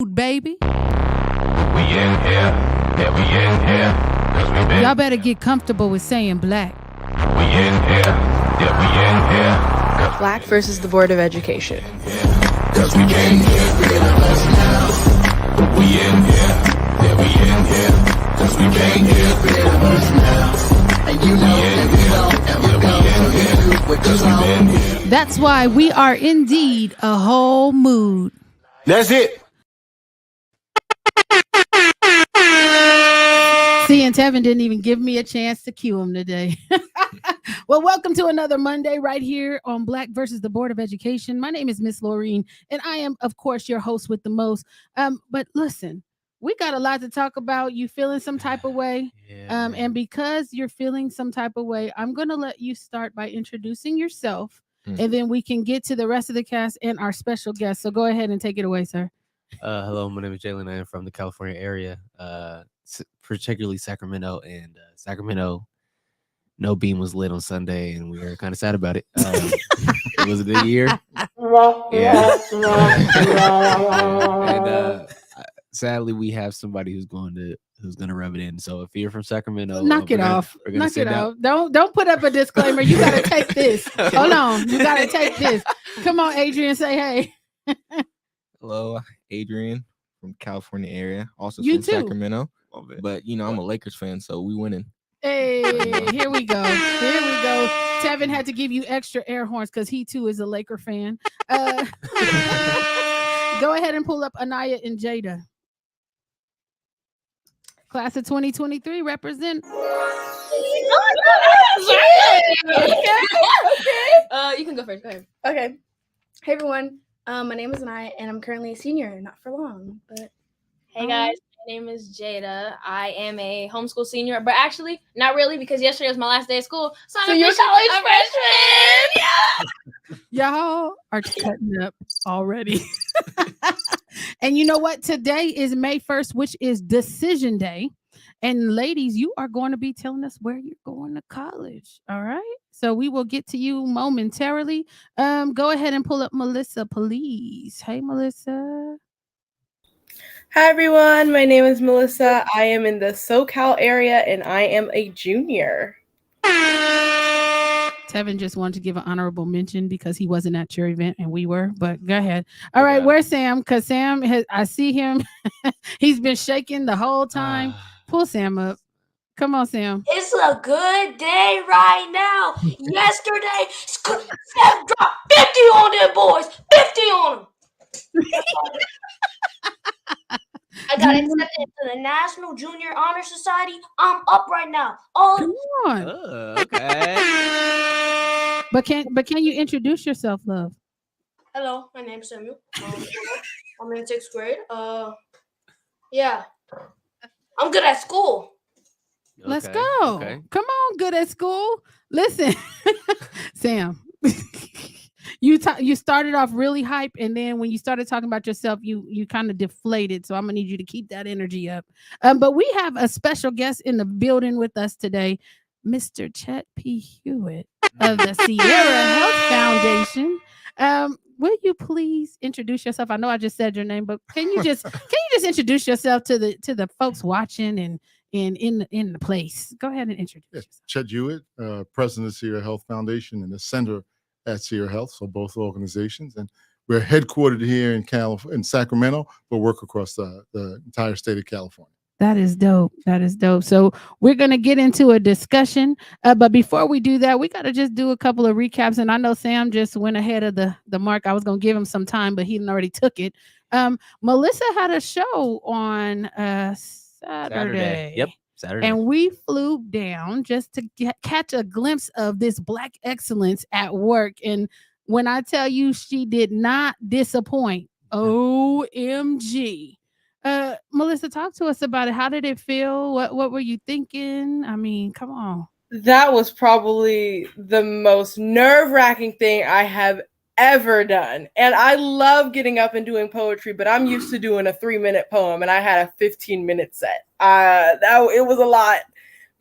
mood, baby. We in here, yeah, we in here. 'Cause we been Y'all better get comfortable with saying black. We in here, yeah, we in here. Black versus the Board of Education. 'Cause we came here, rid of us now. We in here, yeah, we in here. 'Cause we came here, rid of us now. And you know that we don't ever go for what you want. That's why we are indeed a whole mood. That's it. See, and Tevin didn't even give me a chance to cue him today. Well, welcome to another Monday right here on Black versus the Board of Education. My name is Miss Laureen, and I am, of course, your host with the most. But listen, we got a lot to talk about. You feeling some type of way? Yeah. And because you're feeling some type of way, I'm going to let you start by introducing yourself, and then we can get to the rest of the cast and our special guest. So go ahead and take it away, sir. Hello, my name is Jalen. I am from the California area, particularly Sacramento. And Sacramento, no beam was lit on Sunday, and we were kind of sad about it. It was a good year. Yeah. And sadly, we have somebody who's going to rub it in. So if you're from Sacramento, Knock it off. Don't put up a disclaimer. You gotta take this. Hold on. You gotta take this. Come on, Adrian. Say hey. Hello, Adrian from California area, also You from too. Sacramento. But I'm a Lakers fan, so we winning. Hey, here we go. Here we go. Tevin had to give you extra air horns because he too is a Laker fan. Go ahead and pull up Anaya and Jada. Class of 2023 represent. You can go first. Go ahead. Okay. Hey, everyone. My name is Anaya, and I'm currently a senior. Not for long, but... Hey guys, my name is Jada. I am a homeschool senior, but actually not really because yesterday was my last day of school. So I'm you're a college freshman. Yeah. Y'all are cutting up already. And you know what? Today is May 1st, which is Decision Day. And ladies, you are going to be telling us where you're going to college. All right. So we will get to you momentarily. Go ahead and pull up Melissa, please. Hey, Melissa. Hi, everyone. My name is Melissa. I am in the SoCal area, and I am a junior. Tevin just wanted to give an honorable mention because he wasn't at your event and we were, but go ahead. All right, where's Sam? Because Sam, I see him. He's been shaking the whole time. Pull Sam up. Come on, Sam. It's a good day right now. Yesterday, Sam dropped 50 on them boys. 50 on them. I got accepted into the National Junior Honor Society. I'm up right now. Come on. Okay. But can you introduce yourself, love? Hello, my name's Samuel. I'm in 6th grade. Yeah. I'm good at school. Let's go. Okay. Come on, good at school. Listen, Sam. You started off really hype, and then when you started talking about yourself, you kind of deflated. So I'm gonna need you to keep that energy up. But we have a special guest in the building with us today, Mr. Chet P. Hewitt of the Sierra Health Foundation. Will you please introduce yourself? I know I just said your name, but can you just introduce yourself to the folks watching and in the place? Go ahead and introduce yourself. Chet Hewitt, president of Sierra Health Foundation and the center at Sierra Health, so both organizations, and we're headquartered here in Sacramento, but work across the entire state of California. That is dope. That is dope. So we're going to get into a discussion. But before we do that, we got to just do a couple of recaps. And I know Sam just went ahead of the mark. I was going to give him some time, but he already took it. Melissa had a show on Saturday. Yep. Saturday. And we flew down just to catch a glimpse of this Black excellence at work. And when I tell you she did not disappoint, OMG. Melissa, talk to us about it. How did it feel? What were you thinking? I mean, come on. That was probably the most nerve-wracking thing I have ever done. And I love getting up and doing poetry, but I'm used to doing a 3-minute poem, and I had a 15-minute set. It was a lot,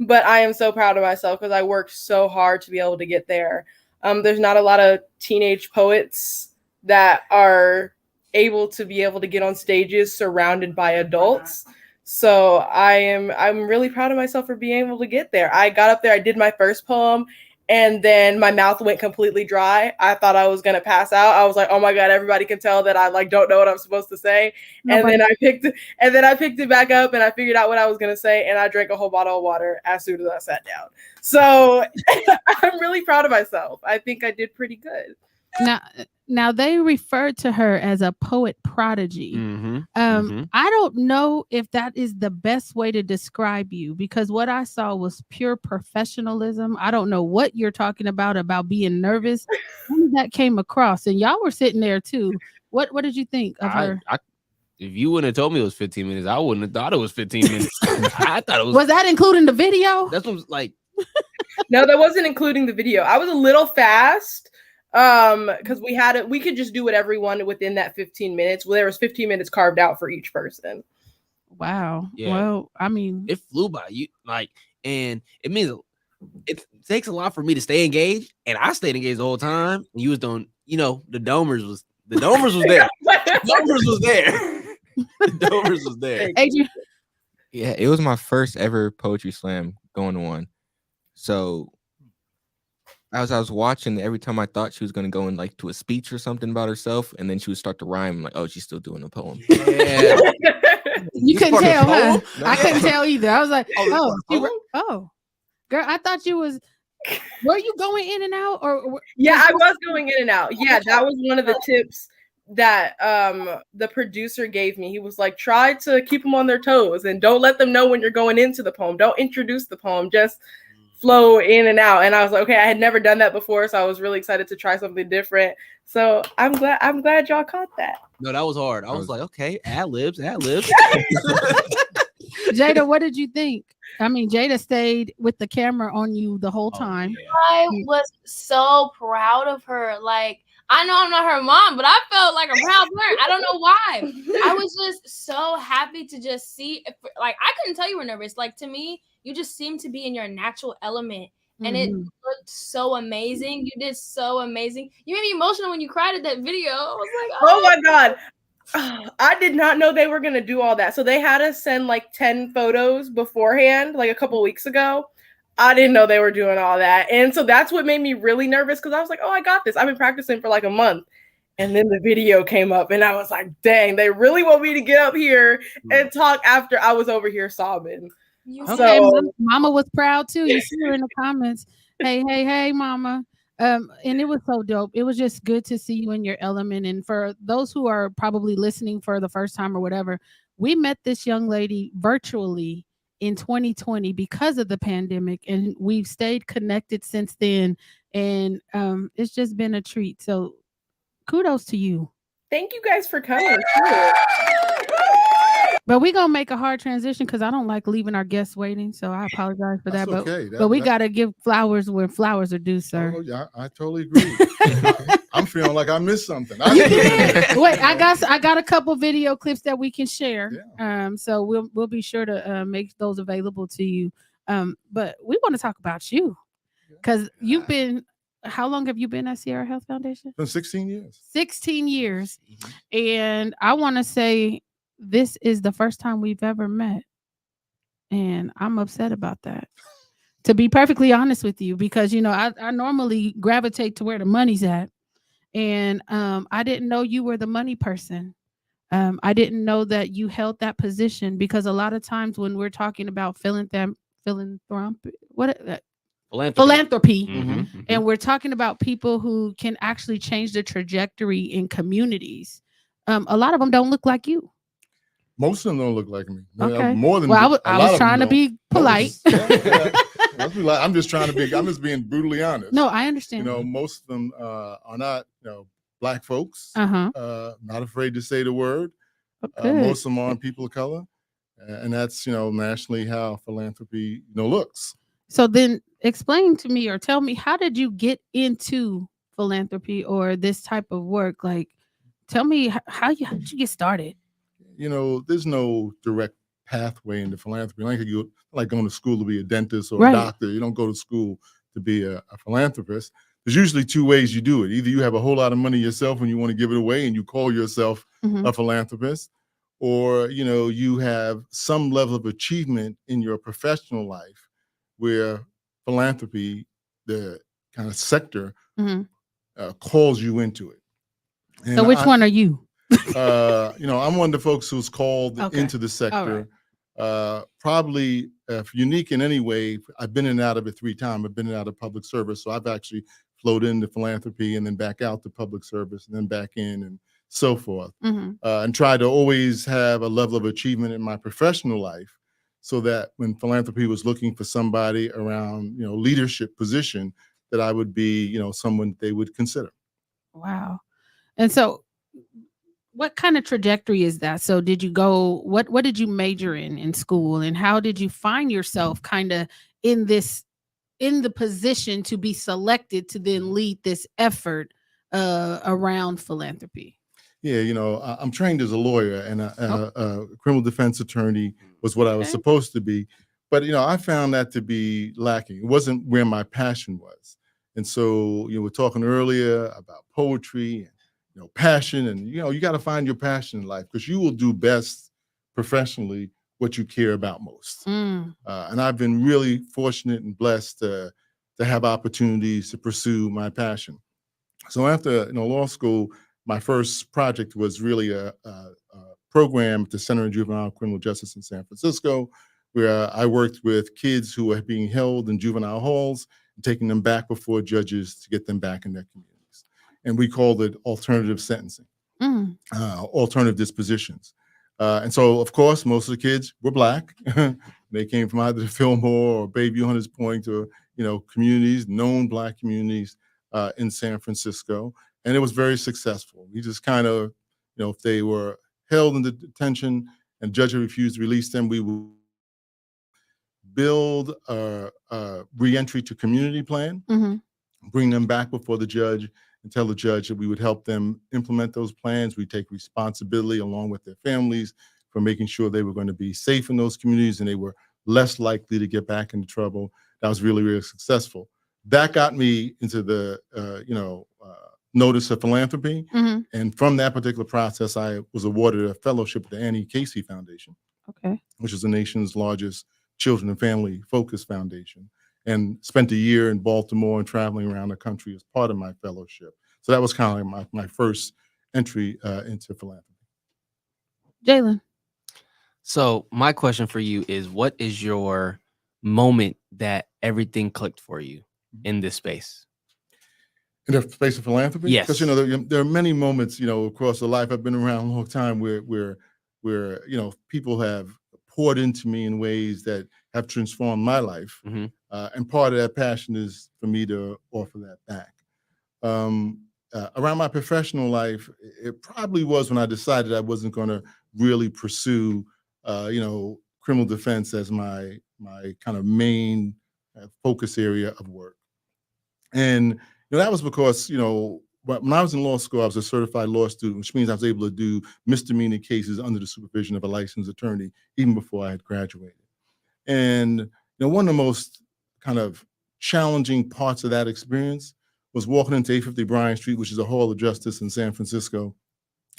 but I am so proud of myself because I worked so hard to be able to get there. There's not a lot of teenage poets that are able to get on stages surrounded by adults. So I'm really proud of myself for being able to get there. I got up there, I did my first poem, and then my mouth went completely dry. I thought I was gonna pass out. I was like, oh my God, everybody can tell that I like don't know what I'm supposed to say. And then I picked it back up and I figured out what I was gonna say, and I drank a whole bottle of water as soon as I sat down. So I'm really proud of myself. I think I did pretty good. Now they referred to her as a poet prodigy. I don't know if that is the best way to describe you, because what I saw was pure professionalism. I don't know what you're talking about being nervous. None of that came across, and y'all were sitting there too. What did you think of her? If you wouldn't have told me it was 15 minutes, I wouldn't have thought it was 15 minutes. I thought it was. Was that including the video? That's what was like. No, that wasn't including the video. I was a little fast. Because we could just do whatever we wanted within that 15 minutes. Well, there was 15 minutes carved out for each person. Wow. Yeah. Well, I mean, it flew by you, and it means it takes a lot for me to stay engaged, and I stayed engaged the whole time. And you was doing, the Domers was there. The Domers was there. The Domers was there. Adrian. Yeah, it was my first ever poetry slam going to one. So I was watching, every time I thought she was gonna go in like to a speech or something about herself, and then she would start to rhyme. I'm like, oh, she's still doing a poem. Yeah. You couldn't tell, huh? No. I couldn't tell either. I was like, Oh, girl, I thought you was. Were you going in and out, or? Yeah, I was going in and out. Yeah, that was one of the tips that the producer gave me. He was like, try to keep them on their toes and don't let them know when you're going into the poem. Don't introduce the poem. Just flow in and out. And I was like, okay, I had never done that before, so I was really excited to try something different. So I'm glad y'all caught that. No, that was hard. I was like, okay, ad libs. Jada, what did you think? I mean, Jada stayed with the camera on you the whole time. Yeah. I was so proud of her. Like, I know I'm not her mom, but I felt like a proud parent. I don't know why. I was just so happy to just see. Like, I couldn't tell you were nervous. Like, to me, you just seemed to be in your natural element. And it looked so amazing. You did so amazing. You made me emotional when you cried at that video. I was like, oh my God. I did not know they were going to do all that. So they had us send like 10 photos beforehand, like a couple weeks ago. I didn't know they were doing all that. And so that's what made me really nervous, because I was like, oh, I got this. I've been practicing for like a month. And then the video came up and I was like, dang, they really want me to get up here and talk after I was over here sobbing. Okay, Mama was proud too. You see her in the comments. Hey, Mama. And it was so dope. It was just good to see you in your element. And for those who are probably listening for the first time or whatever, we met this young lady virtually in 2020 because of the pandemic, and we've stayed connected since then. And it's just been a treat. So kudos to you. Thank you guys for coming. But we're going to make a hard transition because I don't like leaving our guests waiting. So I apologize for that. But we got to give flowers where flowers are due, sir. Oh, yeah, I totally agree. I'm feeling like I missed something. Wait, I got a couple video clips that we can share. Yeah. So we'll be sure to make those available to you. But we want to talk about you, because you've been, how long have you been at Sierra Health Foundation? Been 16 years. 16 years. And I want to say, this is the first time we've ever met. And I'm upset about that, to be perfectly honest with you, because, I normally gravitate to where the money's at. And I didn't know you were the money person. I didn't know that you held that position, because a lot of times when we're talking about philanthropy, and we're talking about people who can actually change the trajectory in communities, a lot of them don't look like you. Most of them don't look like me. Okay. More than I was trying to be polite. I'm just being brutally honest. No, I understand. Most of them are not, Black folks. Not afraid to say the word. Most of them aren't people of color, and that's nationally how philanthropy looks. So then, explain to me or tell me, how did you get into philanthropy or this type of work? Like, tell me how did you get started? There's no direct pathway into philanthropy. Like going to school to be a dentist or a doctor. You don't go to school to be a philanthropist. there's usually two ways you do it. Either you have a whole lot of money yourself and you want to give it away and you call yourself a philanthropist, or you have some level of achievement in your professional life where philanthropy, the kind of sector, calls you into it. And so which one are you? I'm one of the folks who's called into the sector. Probably unique in any way. I've been in and out of it 3 times. I've been in and out of public service, so I've actually flowed into philanthropy and then back out to public service and then back in and so forth, and try to always have a level of achievement in my professional life, so that when philanthropy was looking for somebody around leadership position, that I would be someone they would consider. Wow. And so what kind of trajectory is that? So did you go, what did you major in school, and how did you find yourself kind of in the position to be selected to then lead this effort around philanthropy? Yeah, I'm trained as a lawyer, and a criminal defense attorney was what I was supposed to be. But, I found that to be lacking. It wasn't where my passion was. And so, we're talking earlier about poetry and, passion. And, you got to find your passion in life, because you will do best professionally what you care about most. And I've been really fortunate and blessed to have opportunities to pursue my passion. So after law school, my first project was really a program at the Center of Juvenile Criminal Justice in San Francisco, where I worked with kids who were being held in juvenile halls and taking them back before judges to get them back in their communities. And we called it alternative sentencing, alternative dispositions. And so, of course, most of the kids were Black. They came from either Fillmore or Bayview Hunters Point, or communities, known Black communities in San Francisco. And it was very successful. We just kind of, if they were held in detention and judge refused to release them, we would build a reentry to community plan, bring them back before the judge and tell the judge that we would help them implement those plans. We take responsibility along with their families for making sure they were going to be safe in those communities and they were less likely to get back into trouble. That was really, really successful. That got me into the, notice of philanthropy. And from that particular process, I was awarded a fellowship at the Annie Casey Foundation, which is the nation's largest children and family focused foundation, and spent a year in Baltimore and traveling around the country as part of my fellowship. So that was kind of like my first entry into philanthropy. Jalen. So my question for you is, what is your moment that everything clicked for you in this space? In the space of philanthropy? Yes. Because, there are many moments, across the life. I've been around a long time where people have poured into me in ways that have transformed my life. And part of that passion is for me to offer that back. Around my professional life, it probably was when I decided I wasn't going to really pursue, criminal defense as my kind of main focus area of work. And that was because, when I was in law school, I was a certified law student, which means I was able to do misdemeanor cases under the supervision of a licensed attorney, even before I had graduated. And one of the most kind of challenging parts of that experience was walking into 850 Bryant Street, which is a hall of justice in San Francisco,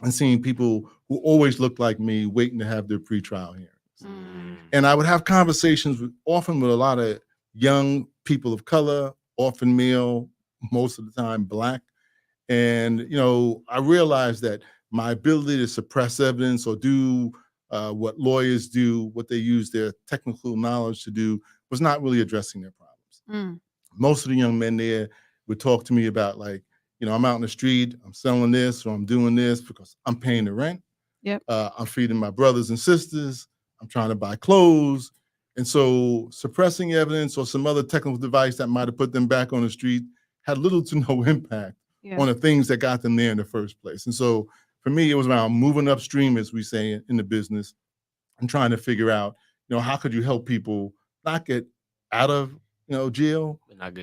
and seeing people who always looked like me waiting to have their pretrial hearings. And I would have conversations often with a lot of young people of color, often male, most of the time Black. And, I realized that my ability to suppress evidence or do what lawyers do, what they use their technical knowledge to do, was not really addressing their problems. Most of the young men there would talk to me about, like, I'm out in the street, I'm selling this, or I'm doing this because I'm paying the rent. I'm feeding my brothers and sisters. I'm trying to buy clothes. And so suppressing evidence or some other technical device that might have put them back on the street had little to no impact on the things that got them there in the first place. And so for me, it was around moving upstream, as we say in the business, and trying to figure out, how could you help people not get out of, jail,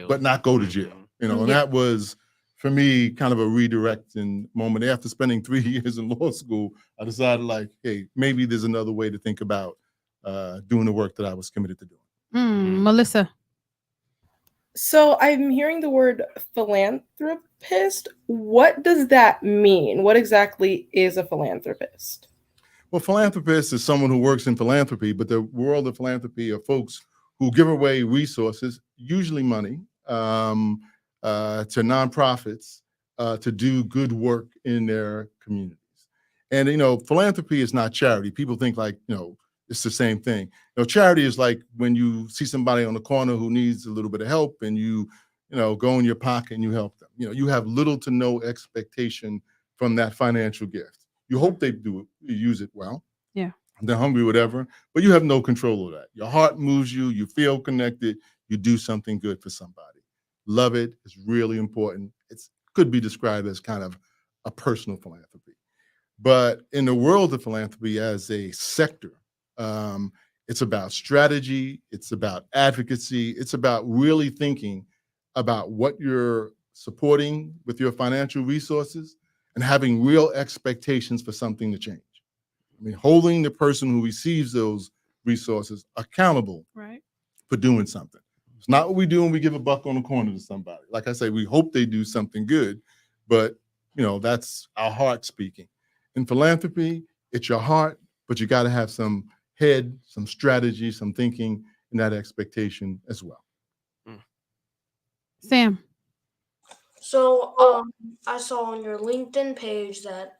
but not go to jail. And that was, for me, kind of a redirecting moment. After spending 3 years in law school, I decided, like, hey, maybe there's another way to think about doing the work that I was committed to doing. Melissa. So I'm hearing the word philanthropist. What does that mean? What exactly is a philanthropist? Well, philanthropist is someone who works in philanthropy, but the world of philanthropy are folks who give away resources, usually money, to nonprofits to do good work in their communities. And philanthropy is not charity. People think like it's the same thing. Charity is like when you see somebody on the corner who needs a little bit of help, and you go in your pocket and you help them. You have little to no expectation from that financial gift. You hope they use it well. Yeah. They're hungry, whatever, but you have no control of that. Your heart moves you, you feel connected, you do something good for somebody. Love it. It's really important. It could be described as kind of a personal philanthropy. But in the world of philanthropy as a sector, it's about strategy, it's about advocacy, it's about really thinking about what you're supporting with your financial resources and having real expectations for something to change. I mean, holding the person who receives those resources accountable Right. for doing something. It's not what we do when we give a buck on the corner to somebody. Like I say, we hope they do something good, but that's our heart speaking. In philanthropy, it's your heart, but you got to have some head, some strategy, some thinking, and that expectation as well. Sam. So I saw on your LinkedIn page that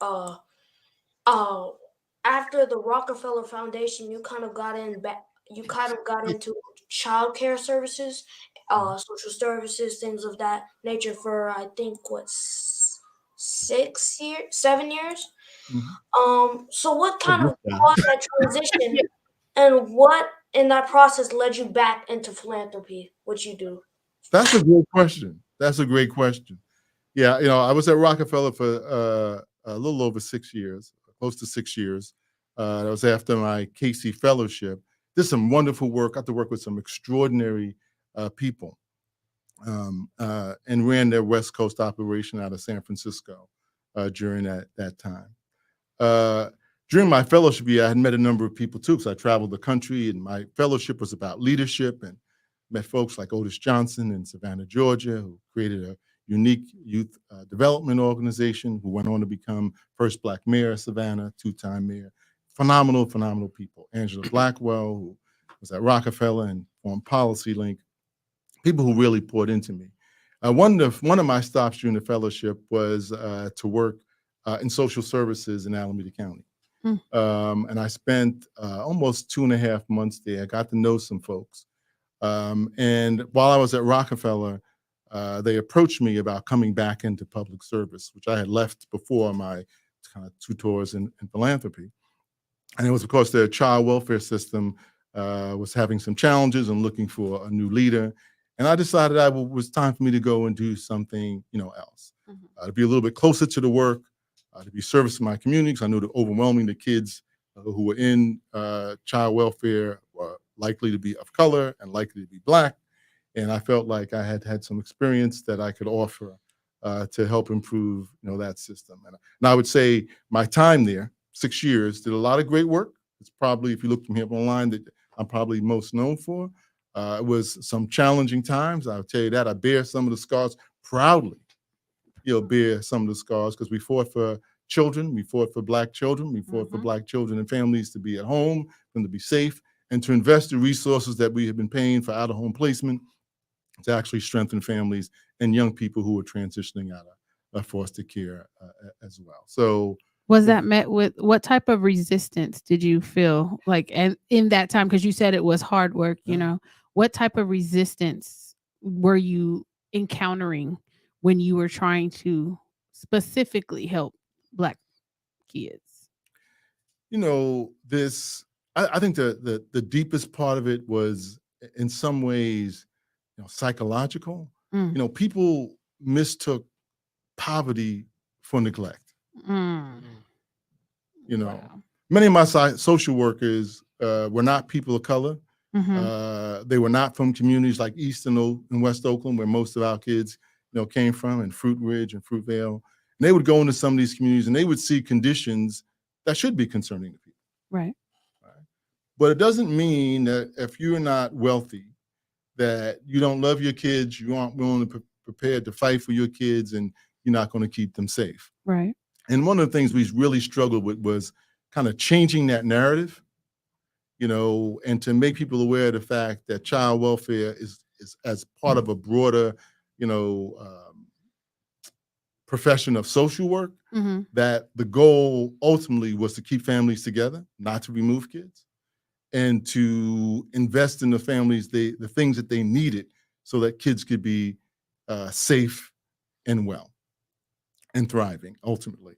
after the Rockefeller Foundation, you kind of got into childcare services, social services, things of that nature for I think 7 years. Mm-hmm. So what kind of caused that transition, and what in that process led you back into philanthropy, what you do? That's a great question. Yeah, I was at Rockefeller for a little over 6 years, close to 6 years. That was after my Casey Fellowship. Did some wonderful work. Got to work with some extraordinary people, and ran their West Coast operation out of San Francisco during that time. During my fellowship year, I had met a number of people too, because I traveled the country, and my fellowship was about leadership, and met folks like Otis Johnson in Savannah, Georgia, who created a unique youth development organization, who went on to become first Black mayor of Savannah, 2-time mayor. Phenomenal people. Angela Blackwell, who was at Rockefeller and formed Policy Link. People who really poured into me. One of my stops during the fellowship was to work in social services in Alameda County. And I spent almost 2.5 months there. I got to know some folks. And while I was at Rockefeller, they approached me about coming back into public service, which I had left before my kind of 2 tours in philanthropy. And it was, of course, their child welfare system was having some challenges and looking for a new leader. And I decided it was time for me to go and do something, else, to be a little bit closer to the work, to be service to my community, because I knew that overwhelming the kids who were in child welfare were likely to be of color and likely to be Black. And I felt like I had some experience that I could offer to help improve, that system. And I would say my time there, 6 years, did a lot of great work. It's probably, if you look me up online, that I'm probably most known for. It was some challenging times. I'll tell you that. I bear some of the scars proudly. Bear some of the scars, because we fought for children. We fought for Black children. We fought for Black children and families to be at home, for them to be safe, and to invest the resources that we have been paying for out-of-home placement to actually strengthen families and young people who are transitioning out of foster care as well. So, was that met with what type of resistance did you feel like, and in that time, because you said it was hard work, what type of resistance were you encountering when you were trying to specifically help Black kids? I think the deepest part of it was in some ways, psychological. People mistook poverty for neglect. Wow. Many of my social workers were not people of color. They were not from communities like East and West Oakland, where most of our kids, came from, and Fruit Ridge and Fruitvale. And they would go into some of these communities and they would see conditions that should be concerning to people. Right. But it doesn't mean that if you're not wealthy, that you don't love your kids, you aren't willing to prepared to fight for your kids, and you're not going to keep them safe. Right. And one of the things we really struggled with was kind of changing that narrative, and to make people aware of the fact that child welfare is as part of a broader, profession of social work, Mm-hmm. that the goal ultimately was to keep families together, not to remove kids, and to invest in the families, the things that they needed so that kids could be safe and well and thriving ultimately.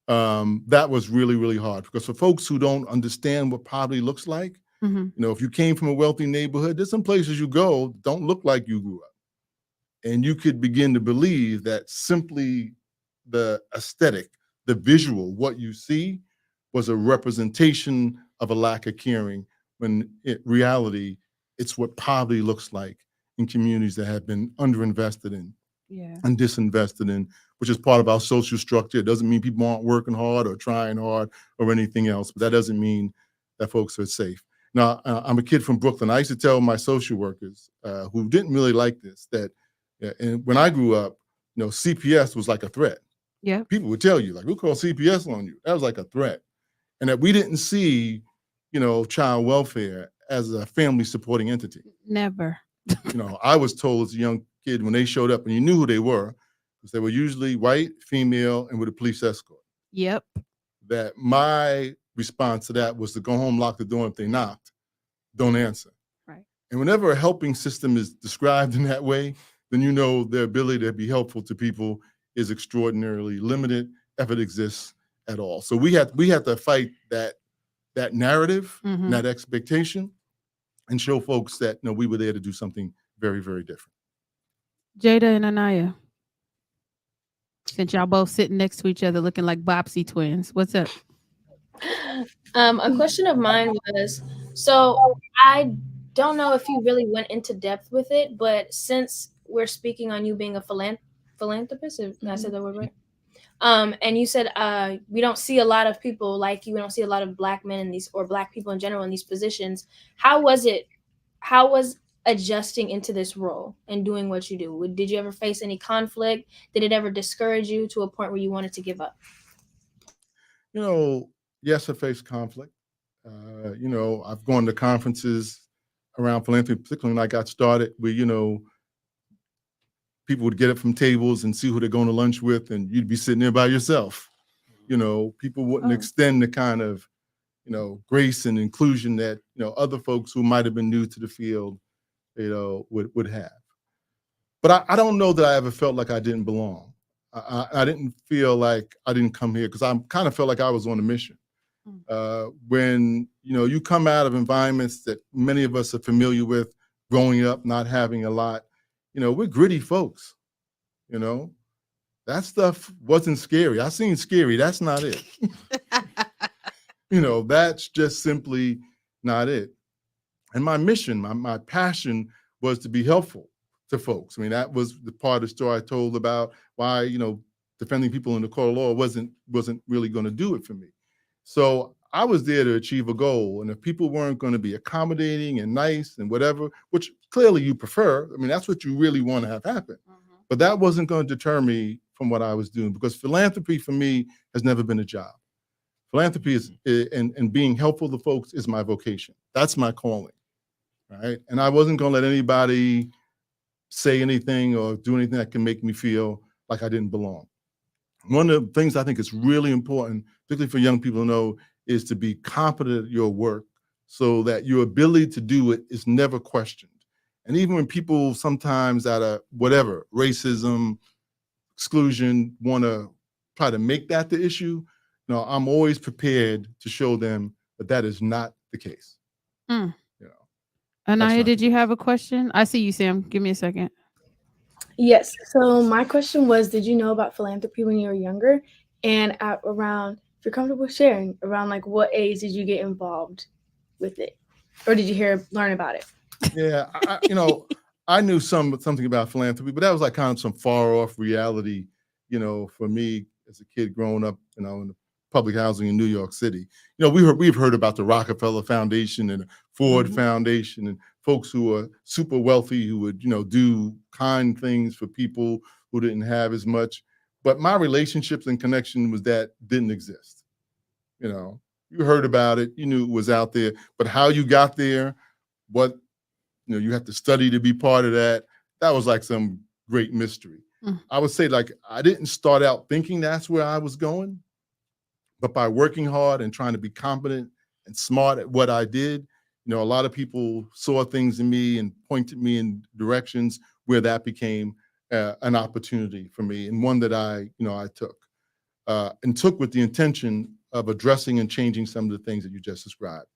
That was really, really hard, because for folks who don't understand what poverty looks like, Mm-hmm. if you came from a wealthy neighborhood, there's some places you go don't look like you grew up. And you could begin to believe that simply the aesthetic, the visual, what you see was a representation of a lack of caring, when in reality, it's what poverty looks like in communities that have been underinvested in Yeah. and disinvested in, which is part of our social structure. It doesn't mean people aren't working hard or trying hard or anything else, but that doesn't mean that folks are safe. Now, I'm a kid from Brooklyn. I used to tell my social workers who didn't really like this that and when I grew up, CPS was like a threat. Yeah. People would tell you, like, we'll call CPS on you. That was like a threat. And that we didn't see, child welfare as a family supporting entity. Never. I was told as a young kid when they showed up, and you knew who they were, because they were usually white, female, and with a police escort, Yep. that my response to that was to go home, lock the door, and if they knocked, don't answer. Right. And whenever a helping system is described in that way, then their ability to be helpful to people is extraordinarily limited, if it exists at all. So we had to fight that narrative, Mhm. that expectation, and show folks that we were there to do something very, very different. Jada and Anaya, since y'all both sitting next to each other looking like Bopsy twins, what's up? A question of mine was, so I don't know if you really went into depth with it, but since we're speaking on you being a philanthropist, if I said that word right, and you said we don't see a lot of people like you, we don't see a lot of Black men in these, or Black people in general in these positions. How was adjusting into this role and doing what you do? Did you ever face any conflict? Did it ever discourage you to a point where you wanted to give up? Yes, I faced conflict. I've gone to conferences around philanthropy, particularly when I got started, where, people would get up from tables and see who they're going to lunch with, and you'd be sitting there by yourself. People wouldn't Oh. extend the kind of, grace and inclusion that, other folks who might have been new to the field, would have. But I don't know that I ever felt like I didn't belong. I didn't feel like I didn't come here, because I kind of felt like I was on a mission. When you come out of environments that many of us are familiar with, growing up, not having a lot, we're gritty folks. That stuff wasn't scary. I seen scary. That's not it. That's just simply not it. And my mission, my passion was to be helpful to folks. I mean, that was the part of the story I told about why, defending people in the court of law wasn't really going to do it for me. So I was there to achieve a goal. And if people weren't going to be accommodating and nice and whatever, which clearly you prefer, I mean, that's what you really want to have happen. Mhm. But that wasn't going to deter me from what I was doing, because philanthropy for me has never been a job. Philanthropy is, and being helpful to folks is my vocation. That's my calling, right? And I wasn't going to let anybody say anything or do anything that can make me feel like I didn't belong. One of the things I think is really important, particularly for young people to know, is to be competent at your work, so that your ability to do it is never questioned. And even when people sometimes out of whatever, racism, exclusion, want to try to make that the issue, I'm always prepared to show them that is not the case. Mm. You know, Anaya, not did the you case. have a question? I see you, Sam. Give me a second. Yes. So my question was, did you know about philanthropy when you were younger? And at around, if you're comfortable sharing, around like what age did you get involved with it? Or did you learn about it? Yeah, I knew something about philanthropy, but that was like kind of some far off reality, for me as a kid growing up, in the public housing in New York City. We've heard about the Rockefeller Foundation and the Ford Mhm. Foundation and folks who are super wealthy who would, do kind things for people who didn't have as much. But my relationships and connection was that didn't exist. You heard about it, you knew it was out there, but how you got there, what, you have to study to be part of that. That was like some great mystery. I would say, like, I didn't start out thinking that's where I was going, but by working hard and trying to be competent and smart at what I did, a lot of people saw things in me and pointed me in directions where that became an opportunity for me, and one that I took with the intention of addressing and changing some of the things that you just described.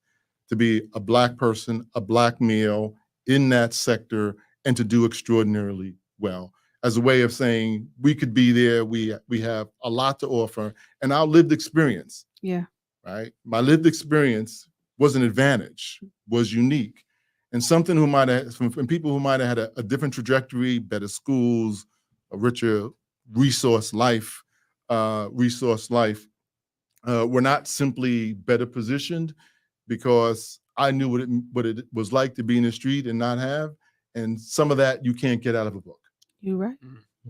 To be a Black person, a Black male in that sector, and to do extraordinarily well, as a way of saying we could be there. We have a lot to offer, and our lived experience. Yeah. Right. My lived experience was an advantage, was unique, and something who might have, from people who might have had a different trajectory, better schools, a richer resource life, were not simply better positioned because I knew what it was like to be in the street and not have, and some of that you can't get out of a book. You're right.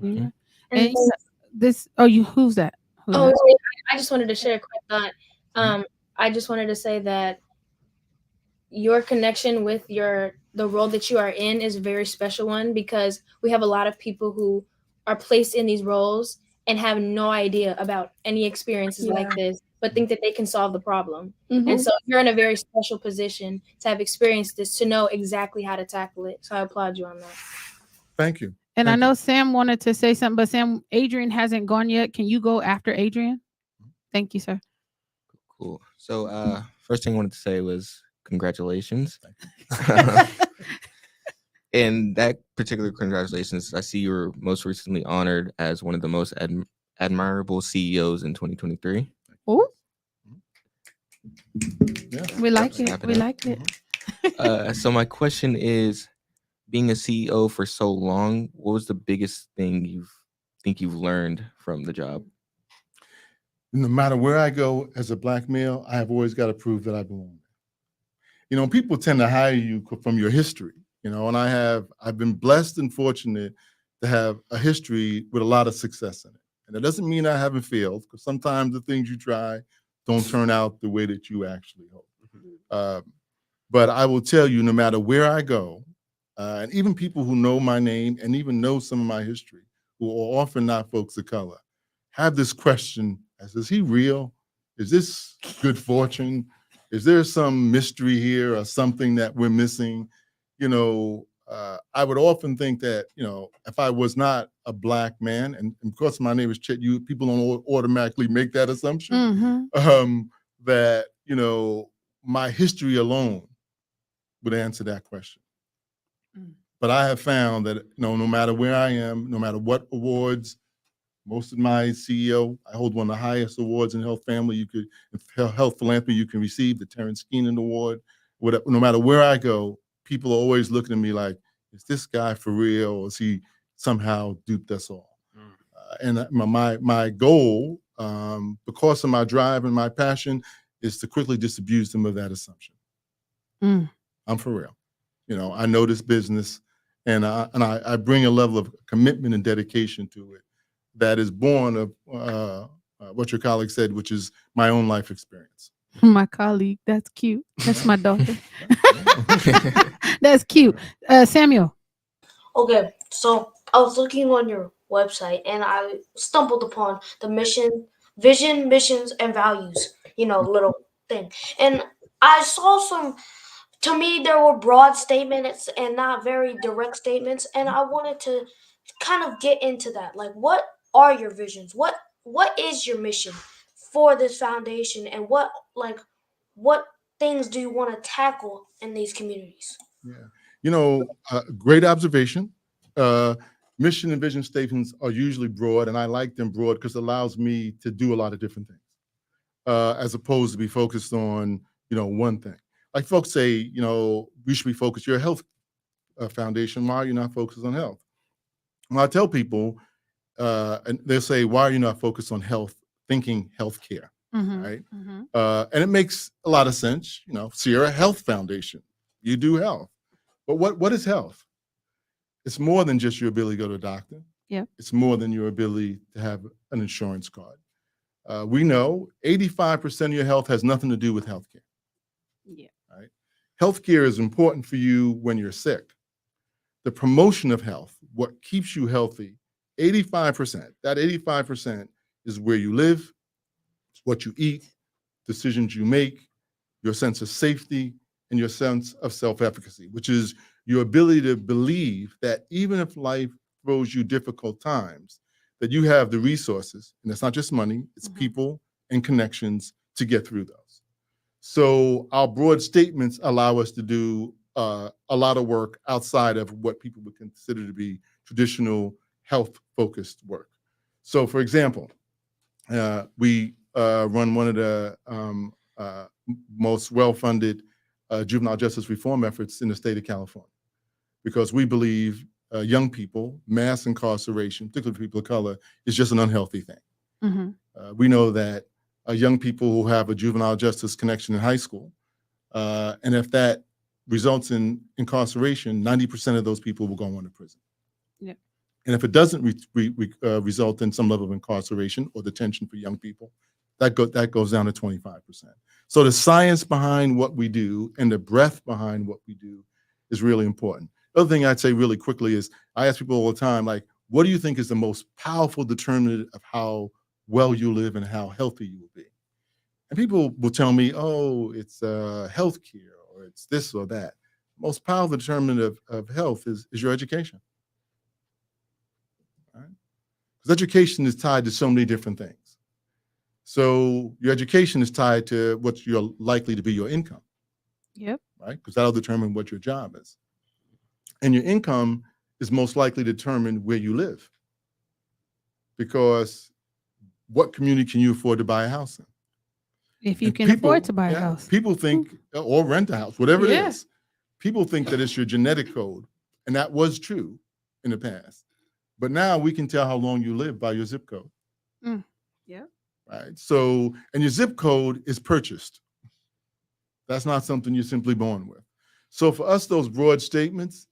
You're right. And And who's that? Oh, I just wanted to share a quick thought. I just wanted to say that your connection with the role that you are in is a very special one, because we have a lot of people who are placed in these roles and have no idea about any experiences like this, but think that they can solve the problem. And so you're in a very special position to have experienced this, to know exactly how to tackle it. So I applaud you on that. Thank you. And I know Sam wanted to say something, but Sam, Adrian hasn't gone yet. Can you go after Adrian? Thank you, sir. Cool. So first thing I wanted to say was congratulations. And that particular congratulations, I see you were most recently honored as one of the most admirable CEOs in 2023. Oh, Yeah. we like it. We like it. So my question is, being a CEO for so long, what was the biggest thing you've learned from the job? No matter where I go as a Black male, I have always got to prove that I belong. People tend to hire you from your history, and I've been blessed and fortunate to have a history with a lot of success in it. And it doesn't mean I haven't failed, because sometimes the things you try don't turn out the way that you actually hope. But I will tell you, no matter where I go, and even people who know my name and even know some of my history, who are often not folks of color, have this question as, is he real? Is this good fortune? Is there some mystery here or something that we're missing? I would often think that, if I was not a Black man, and because my name is Chet, people don't automatically make that assumption, that, my history alone would answer that question. But I have found that, no matter where I am, no matter what awards, most of my CEO, I hold one of the highest awards in health philanthropy you can receive, the Terrence Keenan Award. No matter where I go, people are always looking at me like, is this guy for real, or is he somehow duped us all? And my goal, because of my drive and my passion, is to quickly disabuse them of that assumption. I'm for real. I know this business, and I bring a level of commitment and dedication to it that is born of what your colleague said, which is my own life experience. My colleague, that's cute. That's my daughter. That's cute. Samuel. Okay, so I was looking on your website and I stumbled upon the vision, missions, and values, little thing. And I saw to me, there were broad statements and not very direct statements. And I wanted to kind of get into that. Like, what are your visions? What is your mission for this foundation? And what things do you want to tackle in these communities? Yeah. Great observation. Mission and vision statements are usually broad, and I like them broad because it allows me to do a lot of different things, as opposed to be focused on, one thing. Like folks say, we should be focused. You're a health foundation. Why are you not focused on health? Well, I tell people, and they'll say, why are you not focused on health, thinking healthcare, right? And it makes a lot of sense. Sierra Health Foundation, you do health. But what is health? It's more than just your ability to go to a doctor. Yeah. It's more than your ability to have an insurance card. We know 85% of your health has nothing to do with healthcare. Yeah. Right? Healthcare is important for you when you're sick. The promotion of health, what keeps you healthy, 85%, that 85% is where you live, what you eat, decisions you make, your sense of safety, and your sense of self-efficacy, which is your ability to believe that even if life throws you difficult times, that you have the resources, and it's not just money, it's people and connections to get through those. So our broad statements allow us to do a lot of work outside of what people would consider to be traditional health-focused work. So for example, we run one of the most well-funded juvenile justice reform efforts in the state of California, because we believe young people, mass incarceration, particularly people of color, is just an unhealthy thing. We know that young people who have a juvenile justice connection in high school, and if that results in incarceration, 90% of those people will go on to prison. Yeah. And if it doesn't result in some level of incarceration or detention for young people, that goes down to 25%. So the science behind what we do and the breadth behind what we do is really important. The other thing I'd say really quickly is I ask people all the time, like, what do you think is the most powerful determinant of how well you live and how healthy you will be? And people will tell me, oh, it's healthcare or it's this or that. Most powerful determinant of health is your education. Right? Because education is tied to so many different things. So your education is tied to what you're likely to be your income. Yep. Right? Because that'll determine what your job is. And your income is most likely to determine where you live. Because what community can you afford to buy a house in? If you can afford to buy a Yeah, house. people think, or rent a house, whatever it Yeah. is. People think that it's your genetic code. And that was true in the past. But now we can tell how long you live by your zip code. Yeah. Right. So, and your zip code is purchased. That's not something you're simply born with. So for us, those broad statements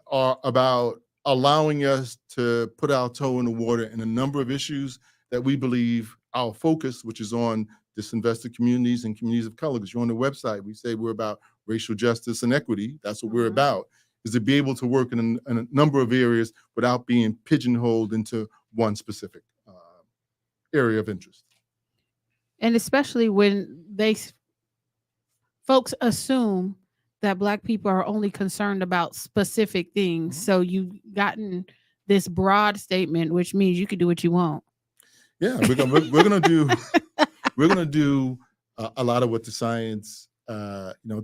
are about allowing us to put our toe in the water in a number of issues that we believe our focus, which is on disinvested communities and communities of color, because you're on the website, we say we're about racial justice and equity. That's what we're about, is to be able to work in a number of areas without being pigeonholed into one specific area of interest. And especially when folks assume that Black people are only concerned about specific things. So you've gotten this broad statement, which means you can do what you want. Yeah, we're gonna do a lot of what the science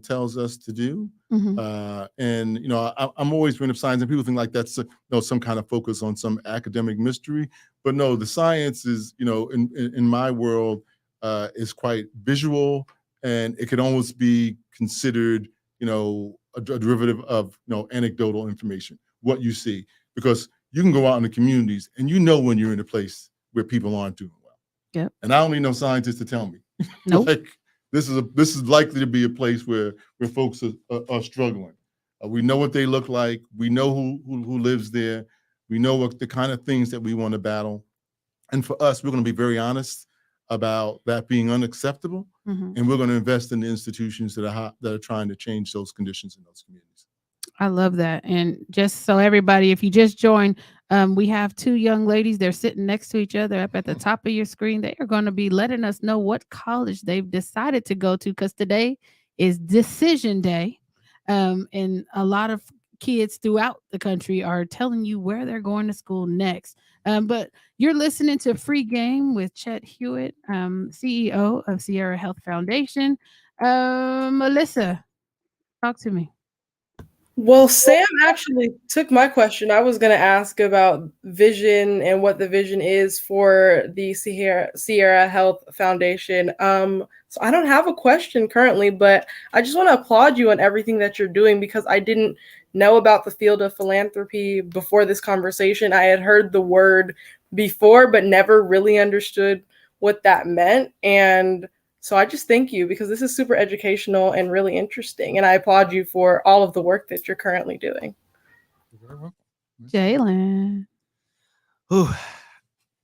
tells us to do. And I'm always bringing up science, and people think like that's some kind of focus on some academic mystery. But no, the science is in my world is quite visual, and it could almost be considered a derivative of anecdotal information, what you see, because you can go out in the communities and when you're in a place where people aren't doing well. Yep. And I don't need no scientists to tell me. Nope. Like this is likely to be a place where folks are struggling. We know what they look like. We know who lives there. We know what the kind of things that we want to battle. And for us, we're going to be very honest about that being unacceptable, and we're going to invest in the institutions that are trying to change those conditions in those communities. I love that. And just so everybody, if you just joined, we have two young ladies. They're sitting next to each other up at the top of your screen. They are going to be letting us know what college they've decided to go to, because today is decision day. And a lot of kids throughout the country are telling you where they're going to school next. But you're listening to Free Game with Chet Hewitt, CEO of Sierra Health Foundation. Melissa, talk to me. Well, Sam actually took my question. I was going to ask about vision and what the vision is for the Sierra Health Foundation. So I don't have a question currently, but I just want to applaud you on everything that you're doing, because I didn't know about the field of philanthropy before this conversation. I had heard the word before, but never really understood what that meant. And So I just thank you because this is super educational and really interesting. And I applaud you for all of the work that you're currently doing. You're very welcome. Jalen. Whew.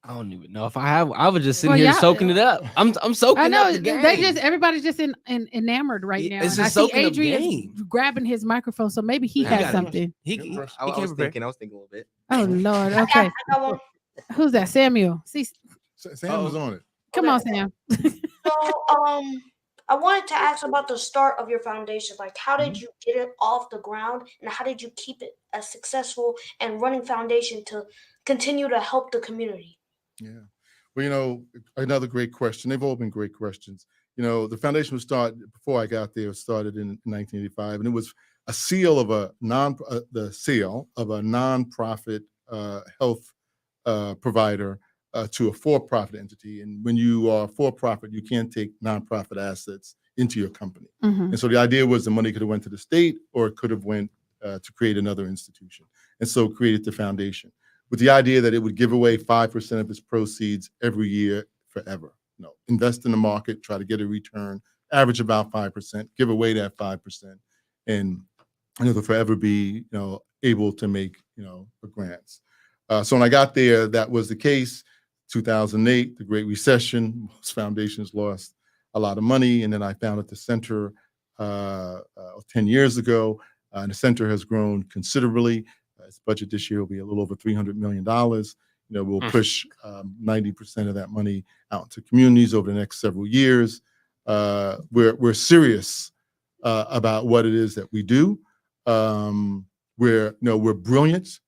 I don't even know if I was just sitting Well, here y'all- soaking it up. I'm soaking I know up the game. they just everybody's just enamored right Yeah, now. it's And I just see soaking up Adrian game. is grabbing his microphone, so maybe he You has got it. something. He I came was prepared. thinking a little bit. Oh Lord. Okay. I got one. Who's that? Samuel. See, Sam was on it. come on, Sam. So, I wanted to ask about the start of your foundation. Like, how did you get it off the ground, and how did you keep it a successful and running foundation to continue to help the community? Yeah. Well, another great question. They've all been great questions. The foundation was started before I got there. It started in 1985, and it was a seal of the seal of a nonprofit health provider to a for-profit entity. And when you are for-profit, you can't take nonprofit assets into your company. Mhm. And so the idea was the money could have went to the state, or it could have went to create another institution. And so created the foundation with the idea that it would give away 5% of its proceeds every year forever. Invest in the market, try to get a return, average about 5%, give away that 5%, and they'll forever be able to make the grants. So when I got there, that was the case. 2008, the Great Recession, most foundations lost a lot of money, and then I founded the center 10 years ago, and the center has grown considerably. Its budget this year will be a little over $300 million. We'll push 90% of that money out to communities over the next several years. We're serious about what it is that we do. We're brilliant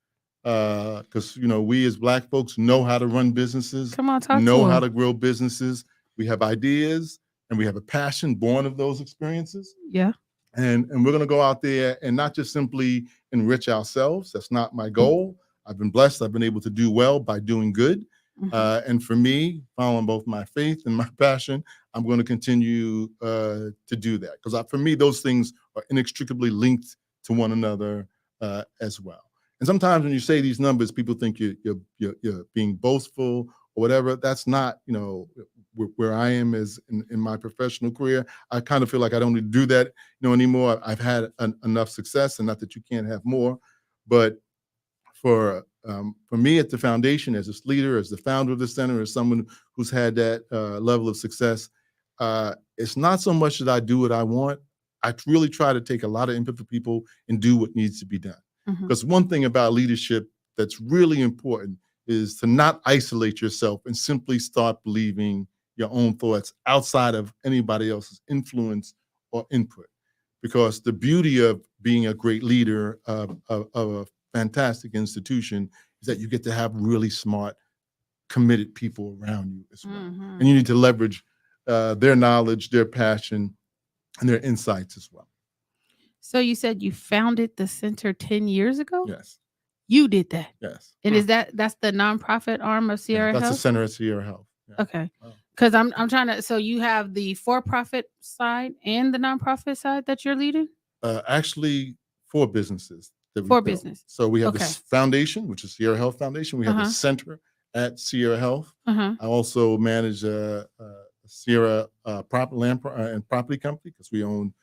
because we as Black folks know how to run businesses, Come on, talk know to how him. to grow businesses. We have ideas and we have a passion born of those experiences. Yeah. And we're going to go out there and not just simply enrich ourselves. That's not my goal. I've been blessed. I've been able to do well by doing good. Mhm. And for me, following both my faith and my passion, I'm going to continue to do that. Because for me, those things are inextricably linked to one another as well. And sometimes when you say these numbers, people think you're being boastful or whatever. That's not, where I am is in my professional career. I kind of feel like I don't need to do that, anymore. I've had enough success, and not that you can't have more, but for me at the foundation, as its leader, as the founder of the center, as someone who's had that level of success, it's not so much that I do what I want. I really try to take a lot of input from people and do what needs to be done. Mhm. Because one thing about leadership that's really important is to not isolate yourself and simply start believing your own thoughts outside of anybody else's influence or input. Because the beauty of being a great leader of a fantastic institution is that you get to have really smart, committed people around you as well. Mhm. And you need to leverage their knowledge, their passion, and their insights as well. So you said you founded the center 10 years ago? Yes. You did that. Yes. And that's the nonprofit arm of Sierra That's the Health? center at Sierra Health. Yeah. Okay. Oh. Because I'm trying to, so you have the for-profit side and the nonprofit side that you're leading? Actually, 4 businesses. That we For built. business. So we have Okay. the foundation, which is Sierra Health Foundation. We have Uh-huh. the center at Sierra Health. Uh-huh. I also manage Sierra land and property company because we own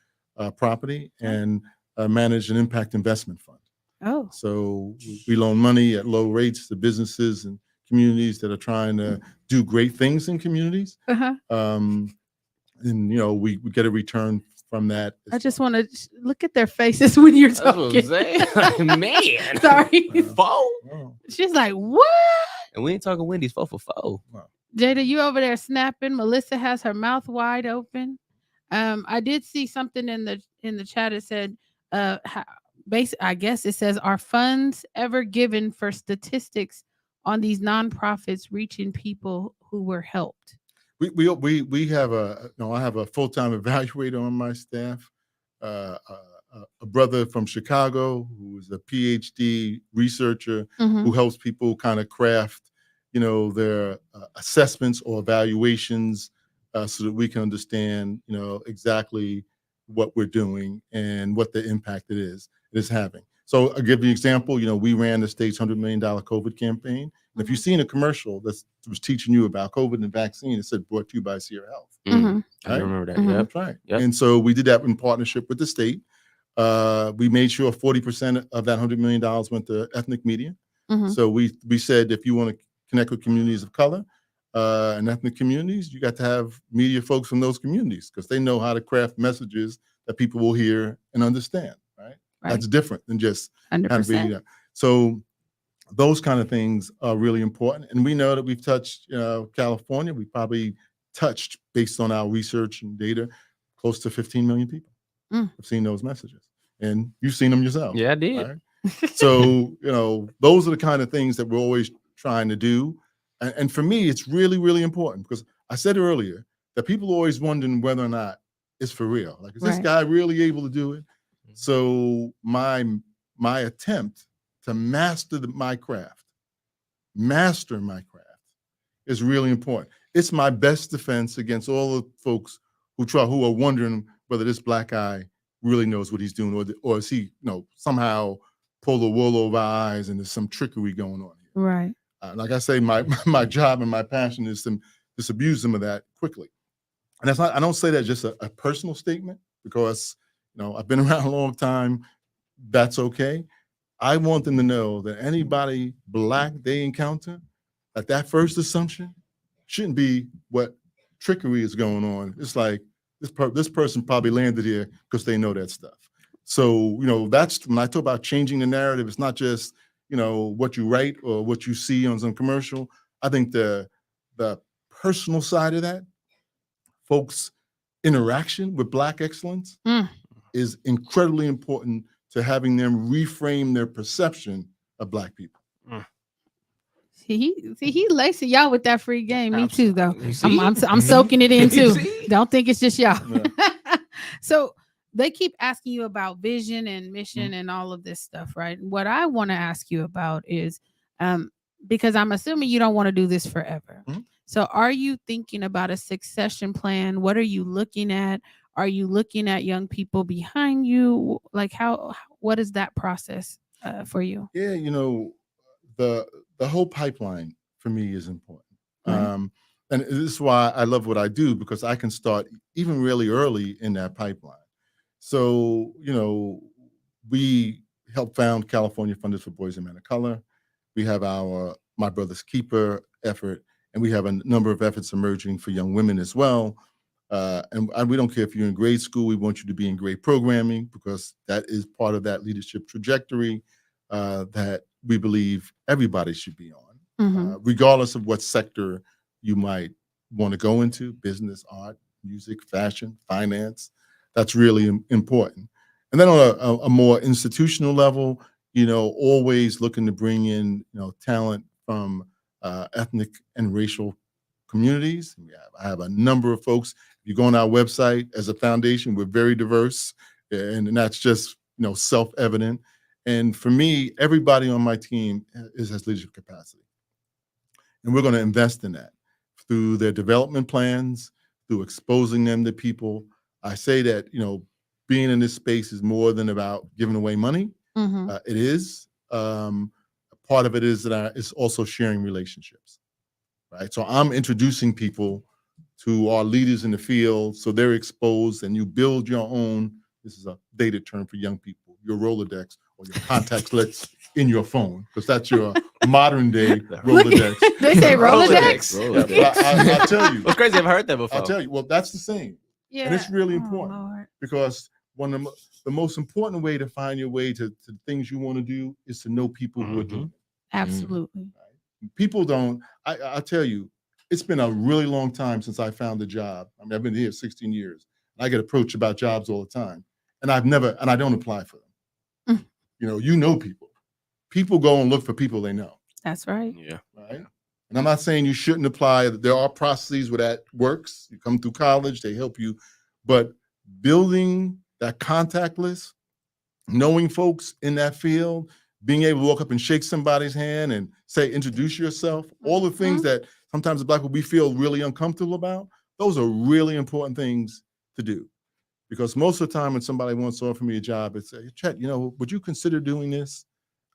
property, and manage an impact investment fund. Oh. So we loan money at low rates to businesses and communities that are trying to do great things in communities. Uh-huh. And we get a return from that. I just want to look at their faces when you're That's what I'm talking. saying. Like, man. Sorry. Four. Oh, She's like, what? And we ain't talking Wendy's 4 for 4. Jada, you over there snapping. Melissa has her mouth wide open. I did see something in the chat. It said, I guess it says, are funds ever given for statistics on these nonprofits reaching people who were helped? We have I have a full-time evaluator on my staff, a brother from Chicago who is a PhD researcher who helps people kind of craft, their assessments or evaluations so that we can understand, exactly what we're doing and what the impact it is having. So I'll give you an example. We ran the state's $100 million COVID campaign, And if you've seen a commercial that was teaching you about COVID and vaccine, it said brought to you by Sierra Health. Mhm. I Right? remember that. Mhm. Yep. That's right. Yep. And so we did that in partnership with the state. We made sure 40% of that $100 million went to ethnic media. Mhm. So we said if you want to connect with communities of color and ethnic communities, you got to have media folks from those communities because they know how to craft messages that people will hear and understand. Right? That's different than just having 100%. media. So those kind of things are really important. And we know that we've touched California. We probably touched, based on our research and data, close to 15 million people have seen those messages. And you've seen them yourself. Yeah, I did. Right? So, those are the kind of things that we're always trying to do. And for me, it's really, really important because I said earlier that people are always wondering whether or not it's for real. Like, is this Right. guy really able to do it? So my attempt to master my craft is really important. It's my best defense against all the folks who are wondering whether this black guy really knows what he's doing, or is he, somehow pull the wool over our eyes and there's some trickery going on here. Right. Like I say, my job and my passion is to disabuse them of that quickly. And that's not, I don't say that just a personal statement because, I've been around a long time. That's okay. I want them to know that anybody black they encounter, that first assumption shouldn't be what trickery is going on. It's like this person probably landed here because they know that stuff. So, that's when I talk about changing the narrative. It's not just, what you write or what you see on some commercial. I think the personal side of that, folks' interaction with Black excellence is incredibly important to having them reframe their perception of Black people. See, he lacing y'all with that free game. Me too, though. You see? I'm soaking it in too. See? Don't think it's just y'all. Yeah. So they keep asking you about vision and mission and all of this stuff, right? What I want to ask you about is, because I'm assuming you don't want to do this forever. Mhm. So are you thinking about a succession plan? What are you looking at? Are you looking at young people behind you? Like what is that process for you? Yeah, the whole pipeline for me is important. Right. And this is why I love what I do, because I can start even really early in that pipeline. So, we help found California Funders for Boys and Men of Color. We have our My Brother's Keeper effort, and we have a number of efforts emerging for young women as well. And we don't care if you're in grade school, we want you to be in grade programming because that is part of that leadership trajectory that we believe everybody should be on, regardless of what sector you might want to go into: business, art, music, fashion, finance. That's really important. And then on a more institutional level, always looking to bring in, talent from ethnic and racial communities. I have a number of folks. If you go on our website, as a foundation, we're very diverse, and that's just, self-evident. And for me, everybody on my team has leadership capacity. And we're going to invest in that through their development plans, through exposing them to people. I say that, being in this space is more than about giving away money. It is. Part of it is that it's also sharing relationships, right? So I'm introducing people to our leaders in the field so they're exposed, and you build your own, this is a dated term for young people, your Rolodex or your contact list in your phone, because that's your modern day Rolodex. They say Rolodex? Rolodex. I'll tell you. It's crazy. I've heard that before. I'll tell you. Well, that's the same. Yeah. And it's really Oh, important Lord. because one of the most important way to find your way to things you want to do is to know people who are doing it. Absolutely. People don't, I'll tell you, it's been a really long time since I found a job. I mean, I've been here 16 years. I get approached about jobs all the time. And I don't apply for them. You know people. People go and look for people they know. That's right. Yeah. Right? And I'm not saying you shouldn't apply. There are processes where that works. You come through college, they help you. But building that contact list, knowing folks in that field, being able to walk up and shake somebody's hand and say, introduce yourself, all the things that sometimes the Black people we feel really uncomfortable about, those are really important things to do. Because most of the time when somebody wants to offer me a job, it's, Chet, would you consider doing this?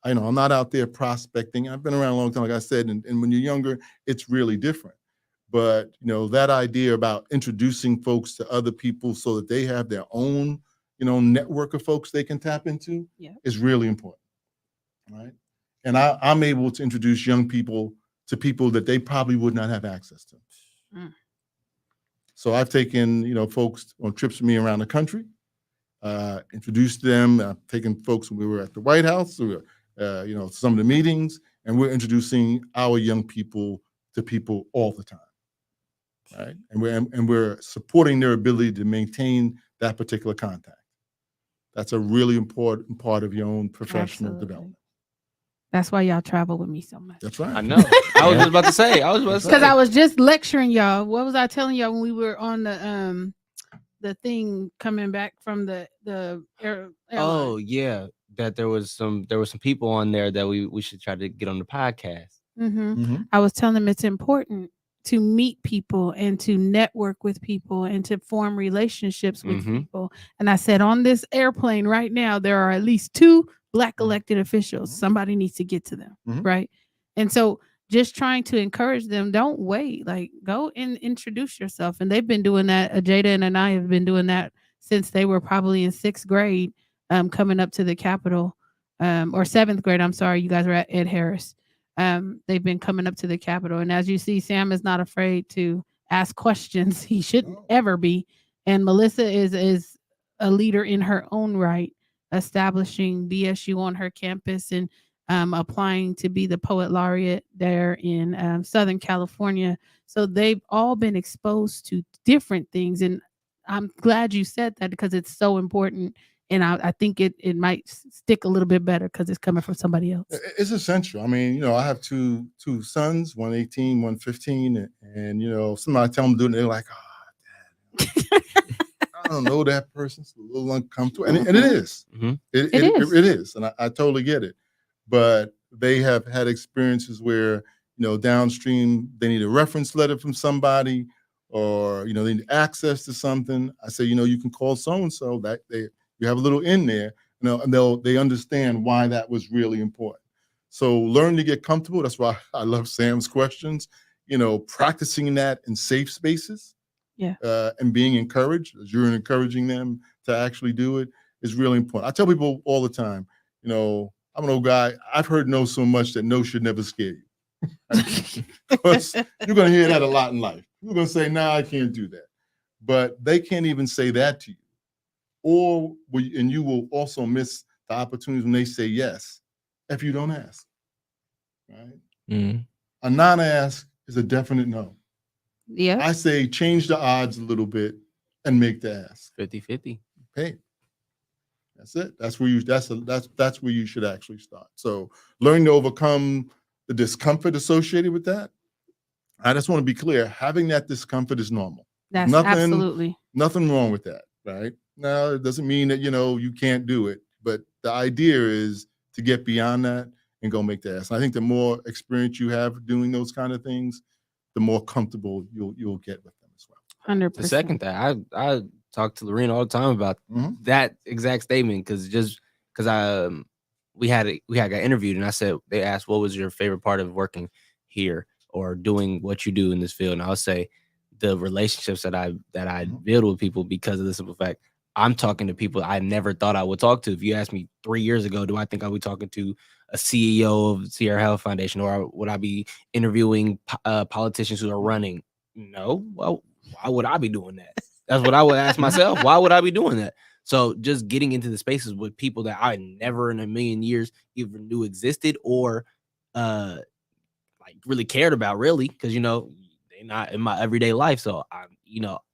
I'm not out there prospecting. I've been around a long time, like I said, and when you're younger, it's really different. But that idea about introducing folks to other people so that they have their own, network of folks they can tap into is really important, right? And I'm able to introduce young people to people that they probably would not have access to. So I've taken, folks on trips with me around the country, introduced them. I've taken folks when we were at the White House, some of the meetings, and we're introducing our young people to people all the time, right? And we're supporting their ability to maintain that particular contact. That's a really important part of your own professional development. That's why y'all travel with me so much. That's right. I know. I was just about to say. Because I was just lecturing y'all. What was I telling y'all when we were on the thing coming back from the airline? Oh yeah, that there was some people on there that we should try to get on the podcast. I was telling them it's important to meet people and to network with people and to form relationships with people. And I said, on this airplane right now, there are at least 2 Black elected officials. Somebody needs to get to them, right? And so just trying to encourage them, don't wait, like go and introduce yourself. And they've been doing that. Jada and I have been doing that since they were probably in 6th grade, coming up to the Capitol, or 7th grade. I'm sorry, you guys were at Ed Harris. They've been coming up to the Capitol. And as you see, Sam is not afraid to ask questions. He shouldn't ever be. And Melissa is a leader in her own right, establishing BSU on her campus and applying to be the poet laureate there in Southern California. So they've all been exposed to different things. And I'm glad you said that because it's so important. And I think it might stick a little bit better because it's coming from somebody else. It's essential. I mean, I have two sons, one 18, one 15. And somebody tell them to do it, and they're like, oh, Dad. I don't know that person. It's a little uncomfortable. And it is. It is. And I totally get it. But they have had experiences where, downstream, they need a reference letter from somebody or, they need access to something. I say, you can call so-and-so that you have a little in there, and they understand why that was really important. So learn to get comfortable. That's why I love Sam's questions, practicing that in safe spaces. And being encouraged as you're encouraging them to actually do it is really important. I tell people all the time, I'm an old guy. I've heard no so much that no should never scare you. Because you're going to hear that a lot in life. You're going to say, I can't do that. But they can't even say that to you. And you will also miss the opportunities when they say yes if you don't ask. Right? A non-ask is a definite no. Yeah. I say change the odds a little bit and make the ask. 50-50. Hey, that's it. That's where you should actually start. So learning to overcome the discomfort associated with that. I just want to be clear. Having that discomfort is normal. That's absolutely nothing wrong with that, right? Now, it doesn't mean that you can't do it, but the idea is to get beyond that and go make the ask. And I think the more experience you have doing those kind of things, the more comfortable you'll get with them as well. 100%. To second that, I talk to Lorena all the time about that exact statement because we got interviewed and I said, they asked, what was your favorite part of working here or doing what you do in this field? And I'll say the relationships that I build with people because of the simple fact I'm talking to people I never thought I would talk to. If you asked me 3 years ago, do I think I would be talking to a CEO of Sierra Health Foundation, or would I be interviewing politicians who are running? No. Well, why would I be doing that? That's what I would ask myself. Why would I be doing that? So just getting into the spaces with people that I never in a million years even knew existed or really cared about, really, because they're not in my everyday life. So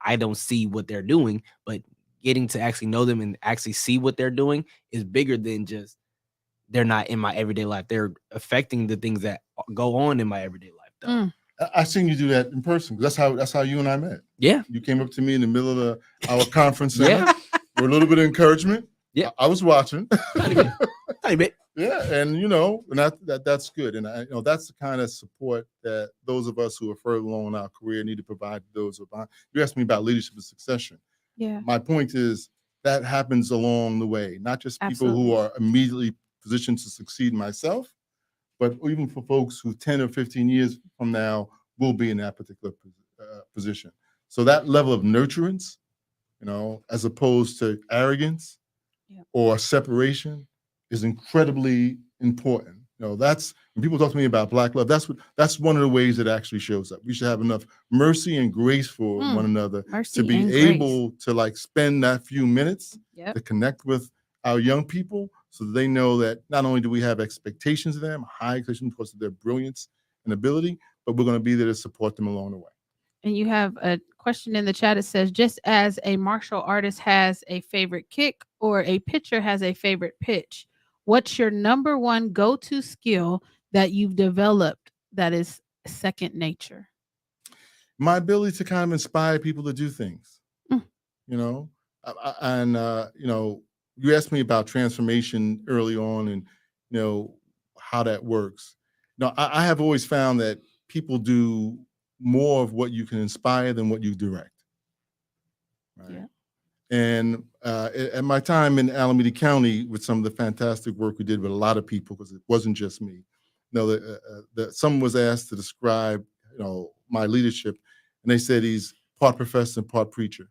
I don't see what they're doing, but getting to actually know them and actually see what they're doing is bigger than just they're not in my everyday life. They're affecting the things that go on in my everyday life, though. I've seen you do that in person. That's how you and I met. Yeah. You came up to me in the middle of our conference center for a little bit of encouragement. Yeah. I was watching. Tiny bit. Yeah. And, that's good. And that's the kind of support that those of us who are further along in our career need to provide to those who are. You asked me about leadership and succession. Yeah. My point is that happens along the way, not just people who are immediately position to succeed myself, but even for folks who 10 or 15 years from now will be in that particular position. So that level of nurturance, as opposed to arrogance or separation, is incredibly important. That's when people talk to me about Black love. That's one of the ways it actually shows up. We should have enough mercy and grace for one another to be able to spend that few minutes to connect with our young people, so that they know that not only do we have expectations of them, high expectations because of their brilliance and ability, but we're going to be there to support them along the way. And you have a question in the chat. It says, just as a martial artist has a favorite kick or a pitcher has a favorite pitch, what's your number one go-to skill that you've developed that is second nature? My ability to kind of inspire people to do things, and you asked me about transformation early on and, how that works. I have always found that people do more of what you can inspire than what you direct. Right. Yeah. And at my time in Alameda County, with some of the fantastic work we did with a lot of people, because it wasn't just me. Someone was asked to describe, my leadership, and they said he's part professor and part preacher.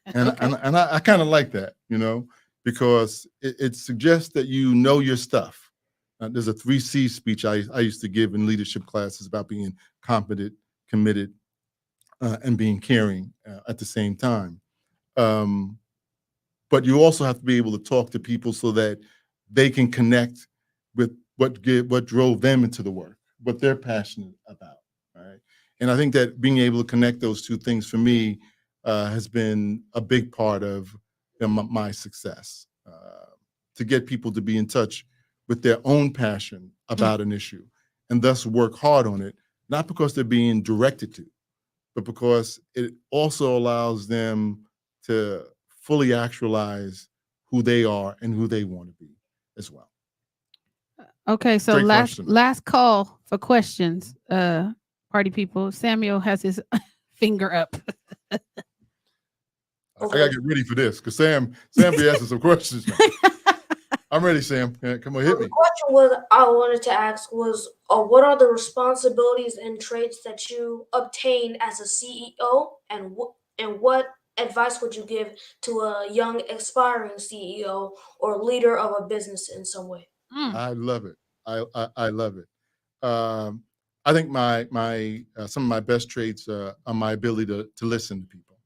And I kind of like that, because it suggests that you know your stuff. There's a 3C speech I used to give in leadership classes about being competent, committed, and being caring at the same time. But you also have to be able to talk to people so that they can connect with what drove them into the work, what they're passionate about, right? And I think that being able to connect those two things for me has been a big part of my success, to get people to be in touch with their own passion about an issue and thus work hard on it, not because they're being directed to, but because it also allows them to fully actualize who they are and who they want to be as well. Okay, so last call for questions, party people. Samuel has his finger up. I gotta get ready for this because Sam be asking some questions now. I'm ready, Sam. Come on, hit me. The question I wanted to ask was, what are the responsibilities and traits that you obtain as a CEO, and what advice would you give to a young aspiring CEO or leader of a business in some way? I love it. I love it. I think my some of my best traits are my ability to listen to people.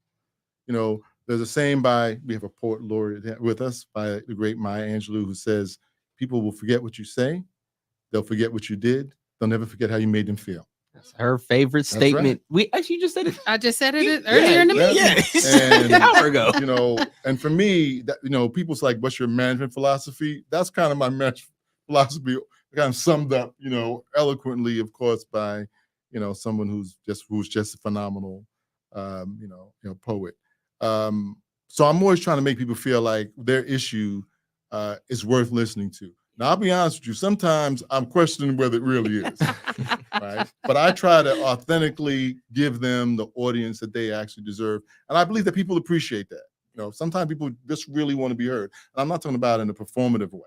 There's a saying we have a poet laureate with us by the great Maya Angelou, who says, people will forget what you say, they'll forget what you did, they'll never forget how you made them feel. That's her favorite statement. Right. You just said it. I just said it earlier in the meeting. And, an hour ago. And for me, that, people's like, what's your management philosophy? That's kind of my management philosophy, kind of summed up, eloquently, of course, by, someone who's just a phenomenal, poet. So I'm always trying to make people feel like their issue is worth listening to. Now, I'll be honest with you, sometimes I'm questioning whether it really is, right? But I try to authentically give them the audience that they actually deserve. And I believe that people appreciate that. Sometimes people just really want to be heard. And I'm not talking about it in a performative way.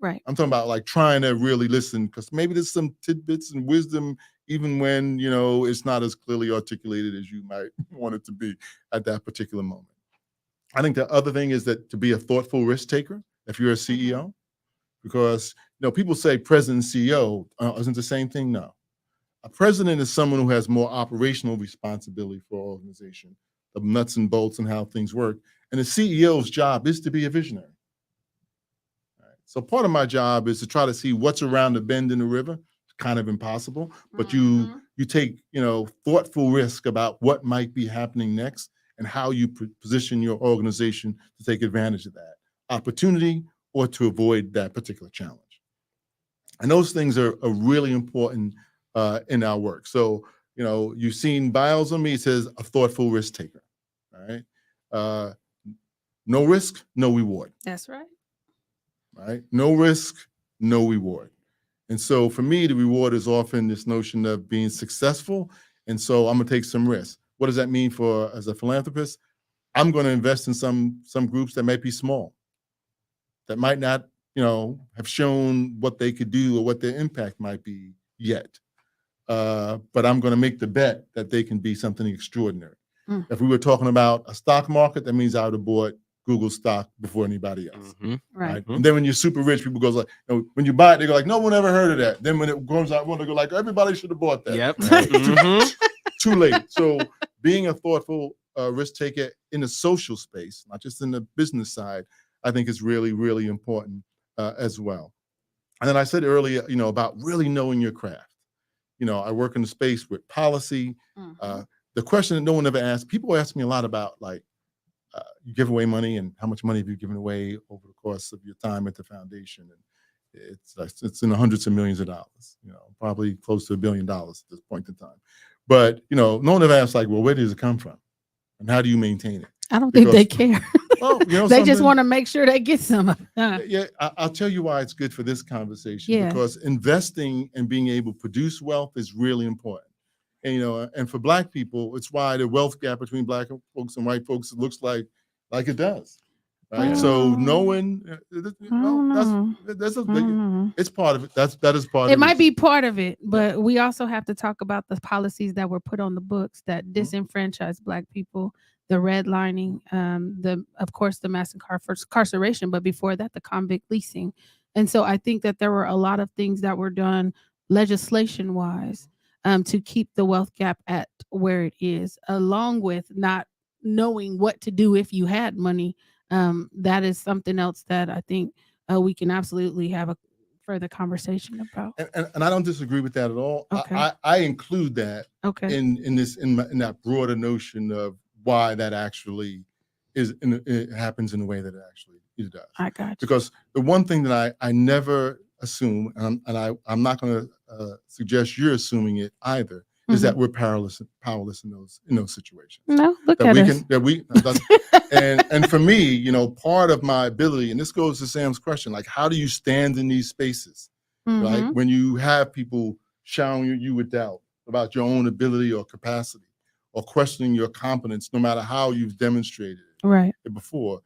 Right. I'm talking about trying to really listen, because maybe there's some tidbits and wisdom, even when, it's not as clearly articulated as you might want it to be at that particular moment. I think the other thing is that to be a thoughtful risk taker, if you're a CEO, because, people say president and CEO, isn't the same thing? No. A president is someone who has more operational responsibility for an organization, the nuts and bolts and how things work. And the CEO's job is to be a visionary. So part of my job is to try to see what's around the bend in the river. It's kind of impossible, but you take, thoughtful risk about what might be happening next and how you position your organization to take advantage of that opportunity or to avoid that particular challenge. And those things are really important in our work. So, you've seen bios on me, it says a thoughtful risk taker, all right? No risk, no reward. That's right. Right? No risk, no reward. And so for me, the reward is often this notion of being successful. And so I'm going to take some risks. What does that mean as a philanthropist? I'm going to invest in some groups that might be small, that might not, have shown what they could do or what their impact might be yet. But I'm going to make the bet that they can be something extraordinary. If we were talking about a stock market, that means I would have bought Google stock before anybody else. Right. And then when you're super rich, people go like, when you buy it, they go like, no one ever heard of that. Then when it goes out, they go like, everybody should have bought that. Yep. Right? Too late. So being a thoughtful risk taker in the social space, not just in the business side, I think is really, really important as well. And then I said earlier, about really knowing your craft. I work in the space with policy. The question that no one ever asked, people ask me a lot about like, you give away money and how much money have you given away over the course of your time at the foundation? And it's in the hundreds of millions of dollars, probably close to $1 billion at this point in time. But, no one ever asks like, well, where does it come from? And how do you maintain it? I don't think they care. Well, they just want to make sure they get some. Yeah, I'll tell you why it's good for this conversation. Yeah. Because investing and being able to produce wealth is really important. And and for Black people, it's why the wealth gap between Black folks and white folks looks like it does. Right. So knowing, it's part of it. That is part of it. It might be part of it, but we also have to talk about the policies that were put on the books that disenfranchise Black people. The redlining, of course, the mass incarceration, but before that, the convict leasing. And so I think that there were a lot of things that were done legislation-wise to keep the wealth gap at where it is, along with not knowing what to do if you had money. That is something else that I think we can absolutely have a further conversation about. And I don't disagree with that at all. Okay. I include that in that broader notion of why that actually it happens in the way that it actually does. I got you. Because the one thing that I never assume, and I'm not going to suggest you're assuming it either, is that we're powerless in those situations. No, look at us. And for me, part of my ability, and this goes to Sam's question, like how do you stand in these spaces, right? When you have people showering you with doubt about your own ability or capacity, or questioning your competence, no matter how you've demonstrated it before,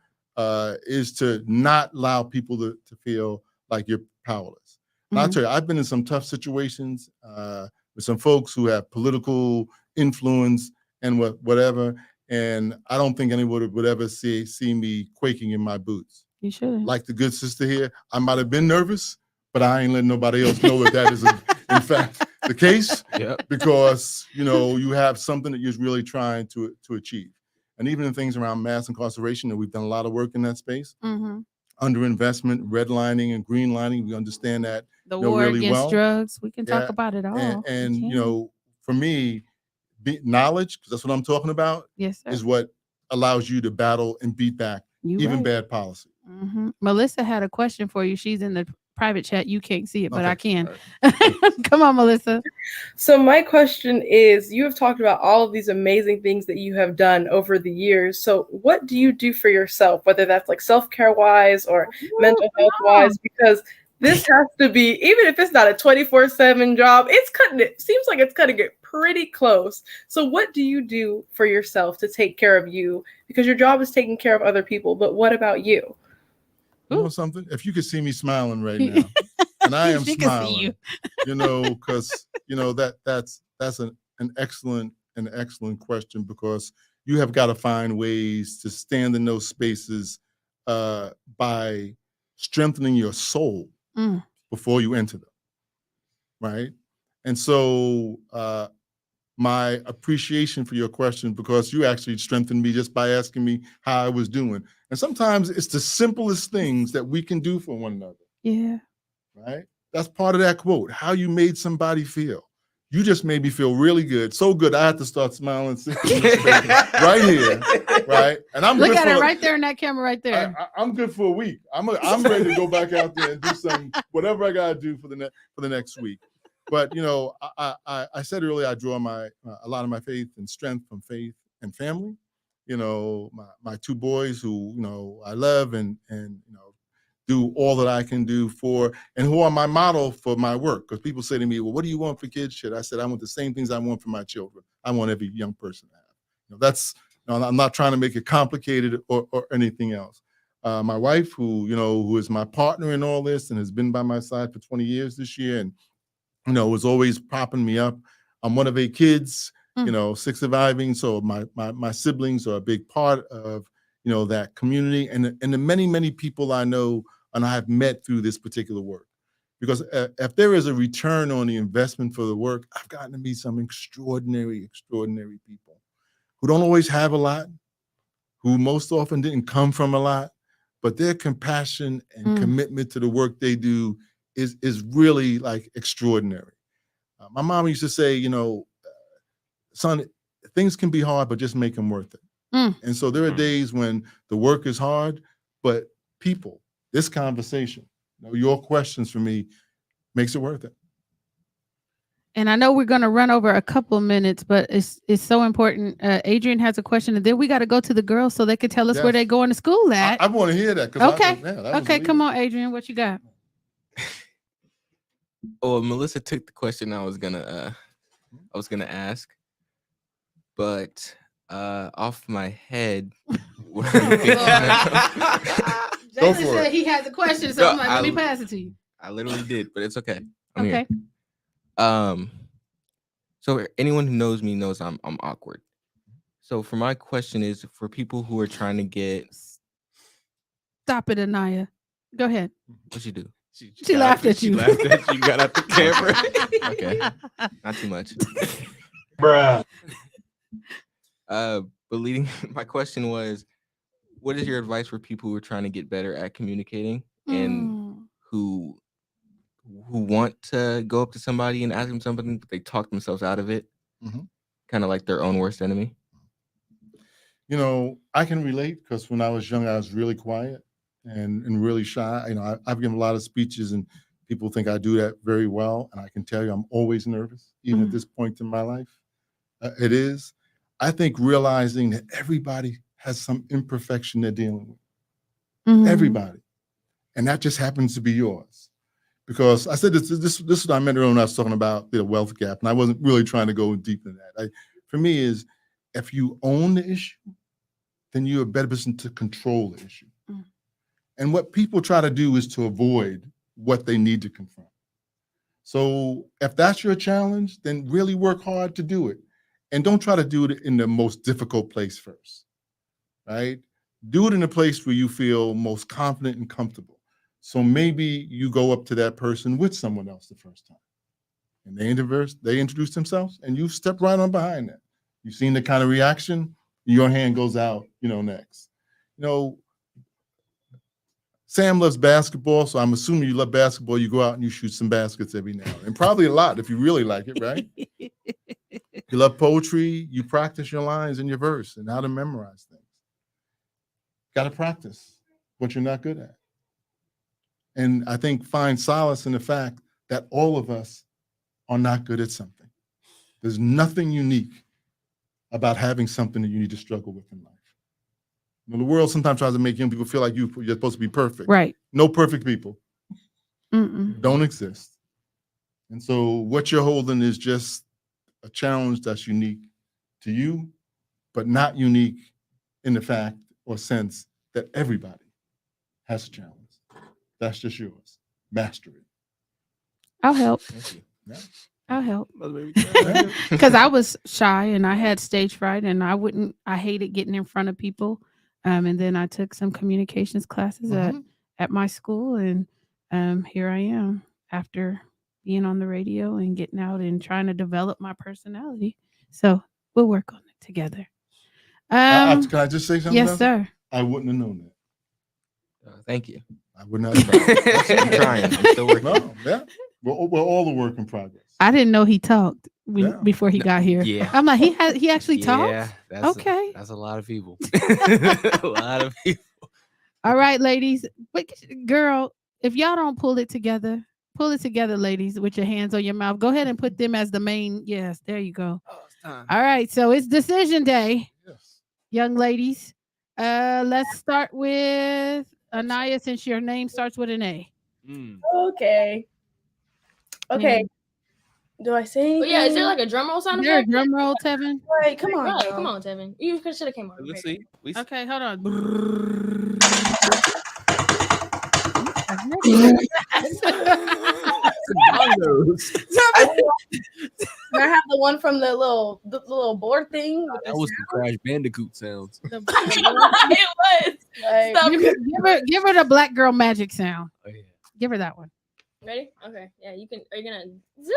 is to not allow people to feel like you're powerless. And I'll tell you, I've been in some tough situations with some folks who have political influence and whatever, and I don't think anyone would ever see me quaking in my boots. You should. Like the good sister here, I might have been nervous, but I ain't letting nobody else know that is in fact the case, because you have something that you're really trying to achieve. And even in things around mass incarceration, and we've done a lot of work in that space, underinvestment, redlining and greenlining, we understand that the war really against drugs, we can talk about it all. And for me, knowledge, because that's what I'm talking about, is what allows you to battle and beat back bad policy. Melissa had a question for you. She's in the private chat. You can't see it, but I can. Come on, Melissa. So my question is, you have talked about all of these amazing things that you have done over the years. So what do you do for yourself, whether that's like self-care wise or mental health wise? Because this has to be, even if it's not a 24/7 job, it seems like it's cutting it pretty close. So what do you do for yourself to take care of you? Because your job is taking care of other people, but what about you? You know something? If you could see me smiling right now, and I am smiling, because that's an excellent question, because you have got to find ways to stand in those spaces by strengthening your soul before you enter them, right? And so my appreciation for your question, because you actually strengthened me just by asking me how I was doing. And sometimes it's the simplest things that we can do for one another. Yeah. Right? That's part of that quote, how you made somebody feel. You just made me feel really good. So good, I had to start smiling right here, right? And I'm look at it right there in that camera right there. I'm good for a week. I'm ready to go back out there and do something, whatever I gotta do for the next week. But I said earlier, I draw a lot of my faith and strength from faith and family. My two boys who I love and do all that I can do for, and who are my model for my work. Because people say to me, well, what do you want for kids? Shit, I said, I want the same things I want for my children. I want every young person to have. I'm not trying to make it complicated or anything else. My wife, who is my partner in all this and has been by my side for 20 years this year, and was always propping me up. I'm one of 8 kids, 6 surviving, so my siblings are a big part of that community and the many people I know and I have met through this particular work. Because if there is a return on the investment for the work, I've gotten to meet some extraordinary people who don't always have a lot, who most often didn't come from a lot, but their compassion and commitment to the work they do is really like extraordinary. My mom used to say, son, things can be hard, but just make them worth it. And so there are days when the work is hard, but people, this conversation, your questions for me makes it worth it. And I know we're going to run over a couple of minutes, but it's so important. Adrian has a question, and then we got to go to the girls so they can tell us where they're going to school at. I want to hear that. Okay, come on, Adrian, what you got? Oh, Melissa took the question I was gonna ask, but off my head. Jalen said he has a question, so I'm like, let me pass it to you. I literally did, but it's okay. I'm okay. Here. So anyone who knows me knows I'm awkward. So for my question is for people who are trying to get. Stop it, Anaya. Go ahead. What'd you do? She laughed at you. She laughed at you. Got out the camera. Okay, not too much. Bruh. But my question was, what is your advice for people who are trying to get better at communicating and who want to go up to somebody and ask them something, but they talk themselves out of it, kind of like their own worst enemy? I can relate because when I was young, I was really quiet and really shy. I've given a lot of speeches and people think I do that very well. And I can tell you, I'm always nervous, even at this point in my life. It is. I think realizing that everybody has some imperfection they're dealing with. Everybody. And that just happens to be yours. Because I said this is what I meant earlier when I was talking about the wealth gap, and I wasn't really trying to go deep in that. For me is, if you own the issue, then you're a better person to control the issue. And what people try to do is to avoid what they need to confront. So if that's your challenge, then really work hard to do it. And don't try to do it in the most difficult place first, right? Do it in a place where you feel most confident and comfortable. So maybe you go up to that person with someone else the first time. And they introduce themselves, and you step right on behind that. You've seen the kind of reaction, your hand goes out, next. Sam loves basketball, so I'm assuming you love basketball. You go out and you shoot some baskets every now and then. And probably a lot if you really like it, right? You love poetry, you practice your lines and your verse and how to memorize things. Got to practice what you're not good at. And I think find solace in the fact that all of us are not good at something. There's nothing unique about having something that you need to struggle with in life. The world sometimes tries to make young people feel like you're supposed to be perfect. Right. No perfect people. Don't exist. And so what you're holding is just a challenge that's unique to you, but not unique in the fact or sense that everybody has a challenge. That's just yours. Master it. I'll help. Thank you. Yeah. I'll help. Because I was shy and I had stage fright and I hated getting in front of people. And then I took some communications classes at my school, and here I am after being on the radio and getting out and trying to develop my personality. So we'll work on it together. Can I just say something? Yes, sir. I wouldn't have known that. Thank you. I would not have tried. I'm trying. I'm still working. No, yeah. We're all the work in progress. I didn't know he talked before he got here. Yeah. I'm like, he actually talks? Yeah, Okay. That's a lot of people. A lot of people. All right, ladies. But girl, if y'all don't pull it together, ladies, with your hands on your mouth. Go ahead and put them as the main. Yes, there you go. Oh, it's time. All right, so it's decision day, Yes. young ladies. Let's start with Anaya, since your name starts with an A. Okay. Do I say anything? But yeah, is there like a drum roll sound Is there a effect? drum roll, Tevin? Right, come on. Bro, girl. come on, Tevin. You should have came on. Let's see. Okay, hold on. Can I have the one from the little board thing? With That was the Crash Bandicoot sounds. It was. Like, Stop. Give her the black girl magic sound. Oh, yeah. Give her that one. Ready? Okay. Yeah, you can. Are you gonna zip?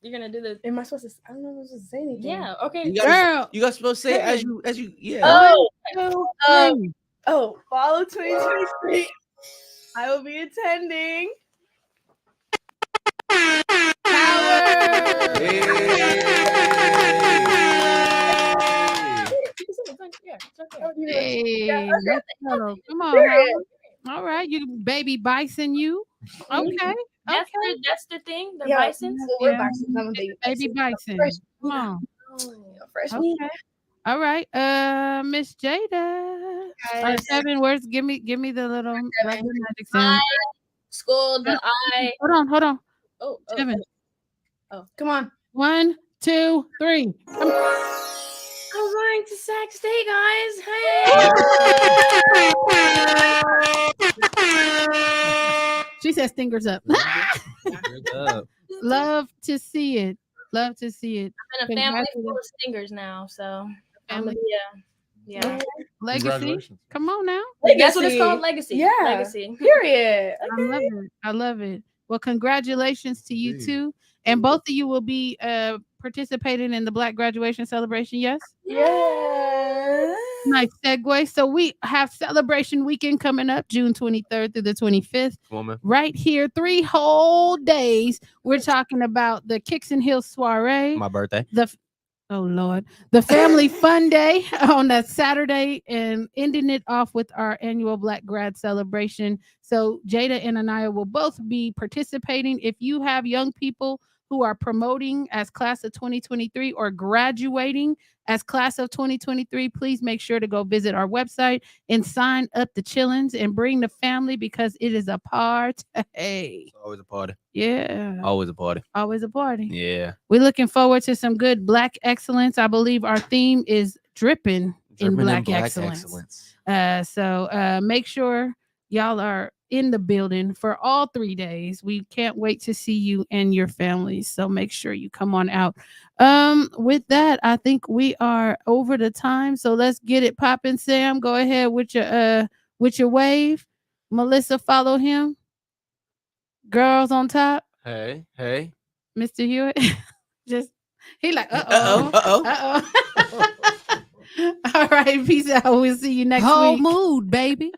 You're gonna do the. am I supposed to? I don't know if I'm supposed to say anything. Yeah. Okay. You guys, you guys supposed to say it as you yeah. Oh, Two, three. Follow 2023. I will be attending. Hey, let's go. Come on, Period. Howard. All right, you baby bison, you. Okay, That's the thing. The Yeah, bisons. we're Yeah. bisons. I'm a baby bison. Fresh. Come on. Fresh Okay. meat. All right, Miss Jada. Guys. Seven words. Give me the little regular magic sound. School. The I. Hold on. Oh. Seven. Come on. 1, 2, 3. I'm going to Sac State, guys. Hey. She said stingers up. Love to see it. Love to see it. I'm in a family full of stingers now, so Family. yeah. Legacy. Congratulations. Come on now. That's what it's called, legacy. Yeah. Legacy. Period. I love it. I love it. Well, congratulations to you two. And both of you will be participating in the Black graduation celebration, yes? Yeah. Nice segue. So we have celebration weekend coming up, June 23rd through the 25th. Right here, 3 whole days. We're talking about the Kicks and Hills soiree. My birthday. Oh Lord, the family fun day on that Saturday, and ending it off with our annual Black grad celebration. So Jada and Anaya will both be participating. If you have young people who are promoting as class of 2023 or graduating as class of 2023, please make sure to go visit our website and sign up the chillins and bring the family, because it is a party. It's always a party. Yeah. Always a party. Always a party. Yeah. We're looking forward to some good Black excellence. I believe our theme is dripping in Black excellence. So make sure y'all are in the building for all 3 days. We can't wait to see you and your families. So make sure you come on out. With that, I think we are over the time. So let's get it popping. Sam, go ahead with your wave. Melissa, follow him. Girls on top. Hey. Mr. Hewitt. Just he like, Uh-oh. All right, peace out. We'll see you next week. Whole mood, baby.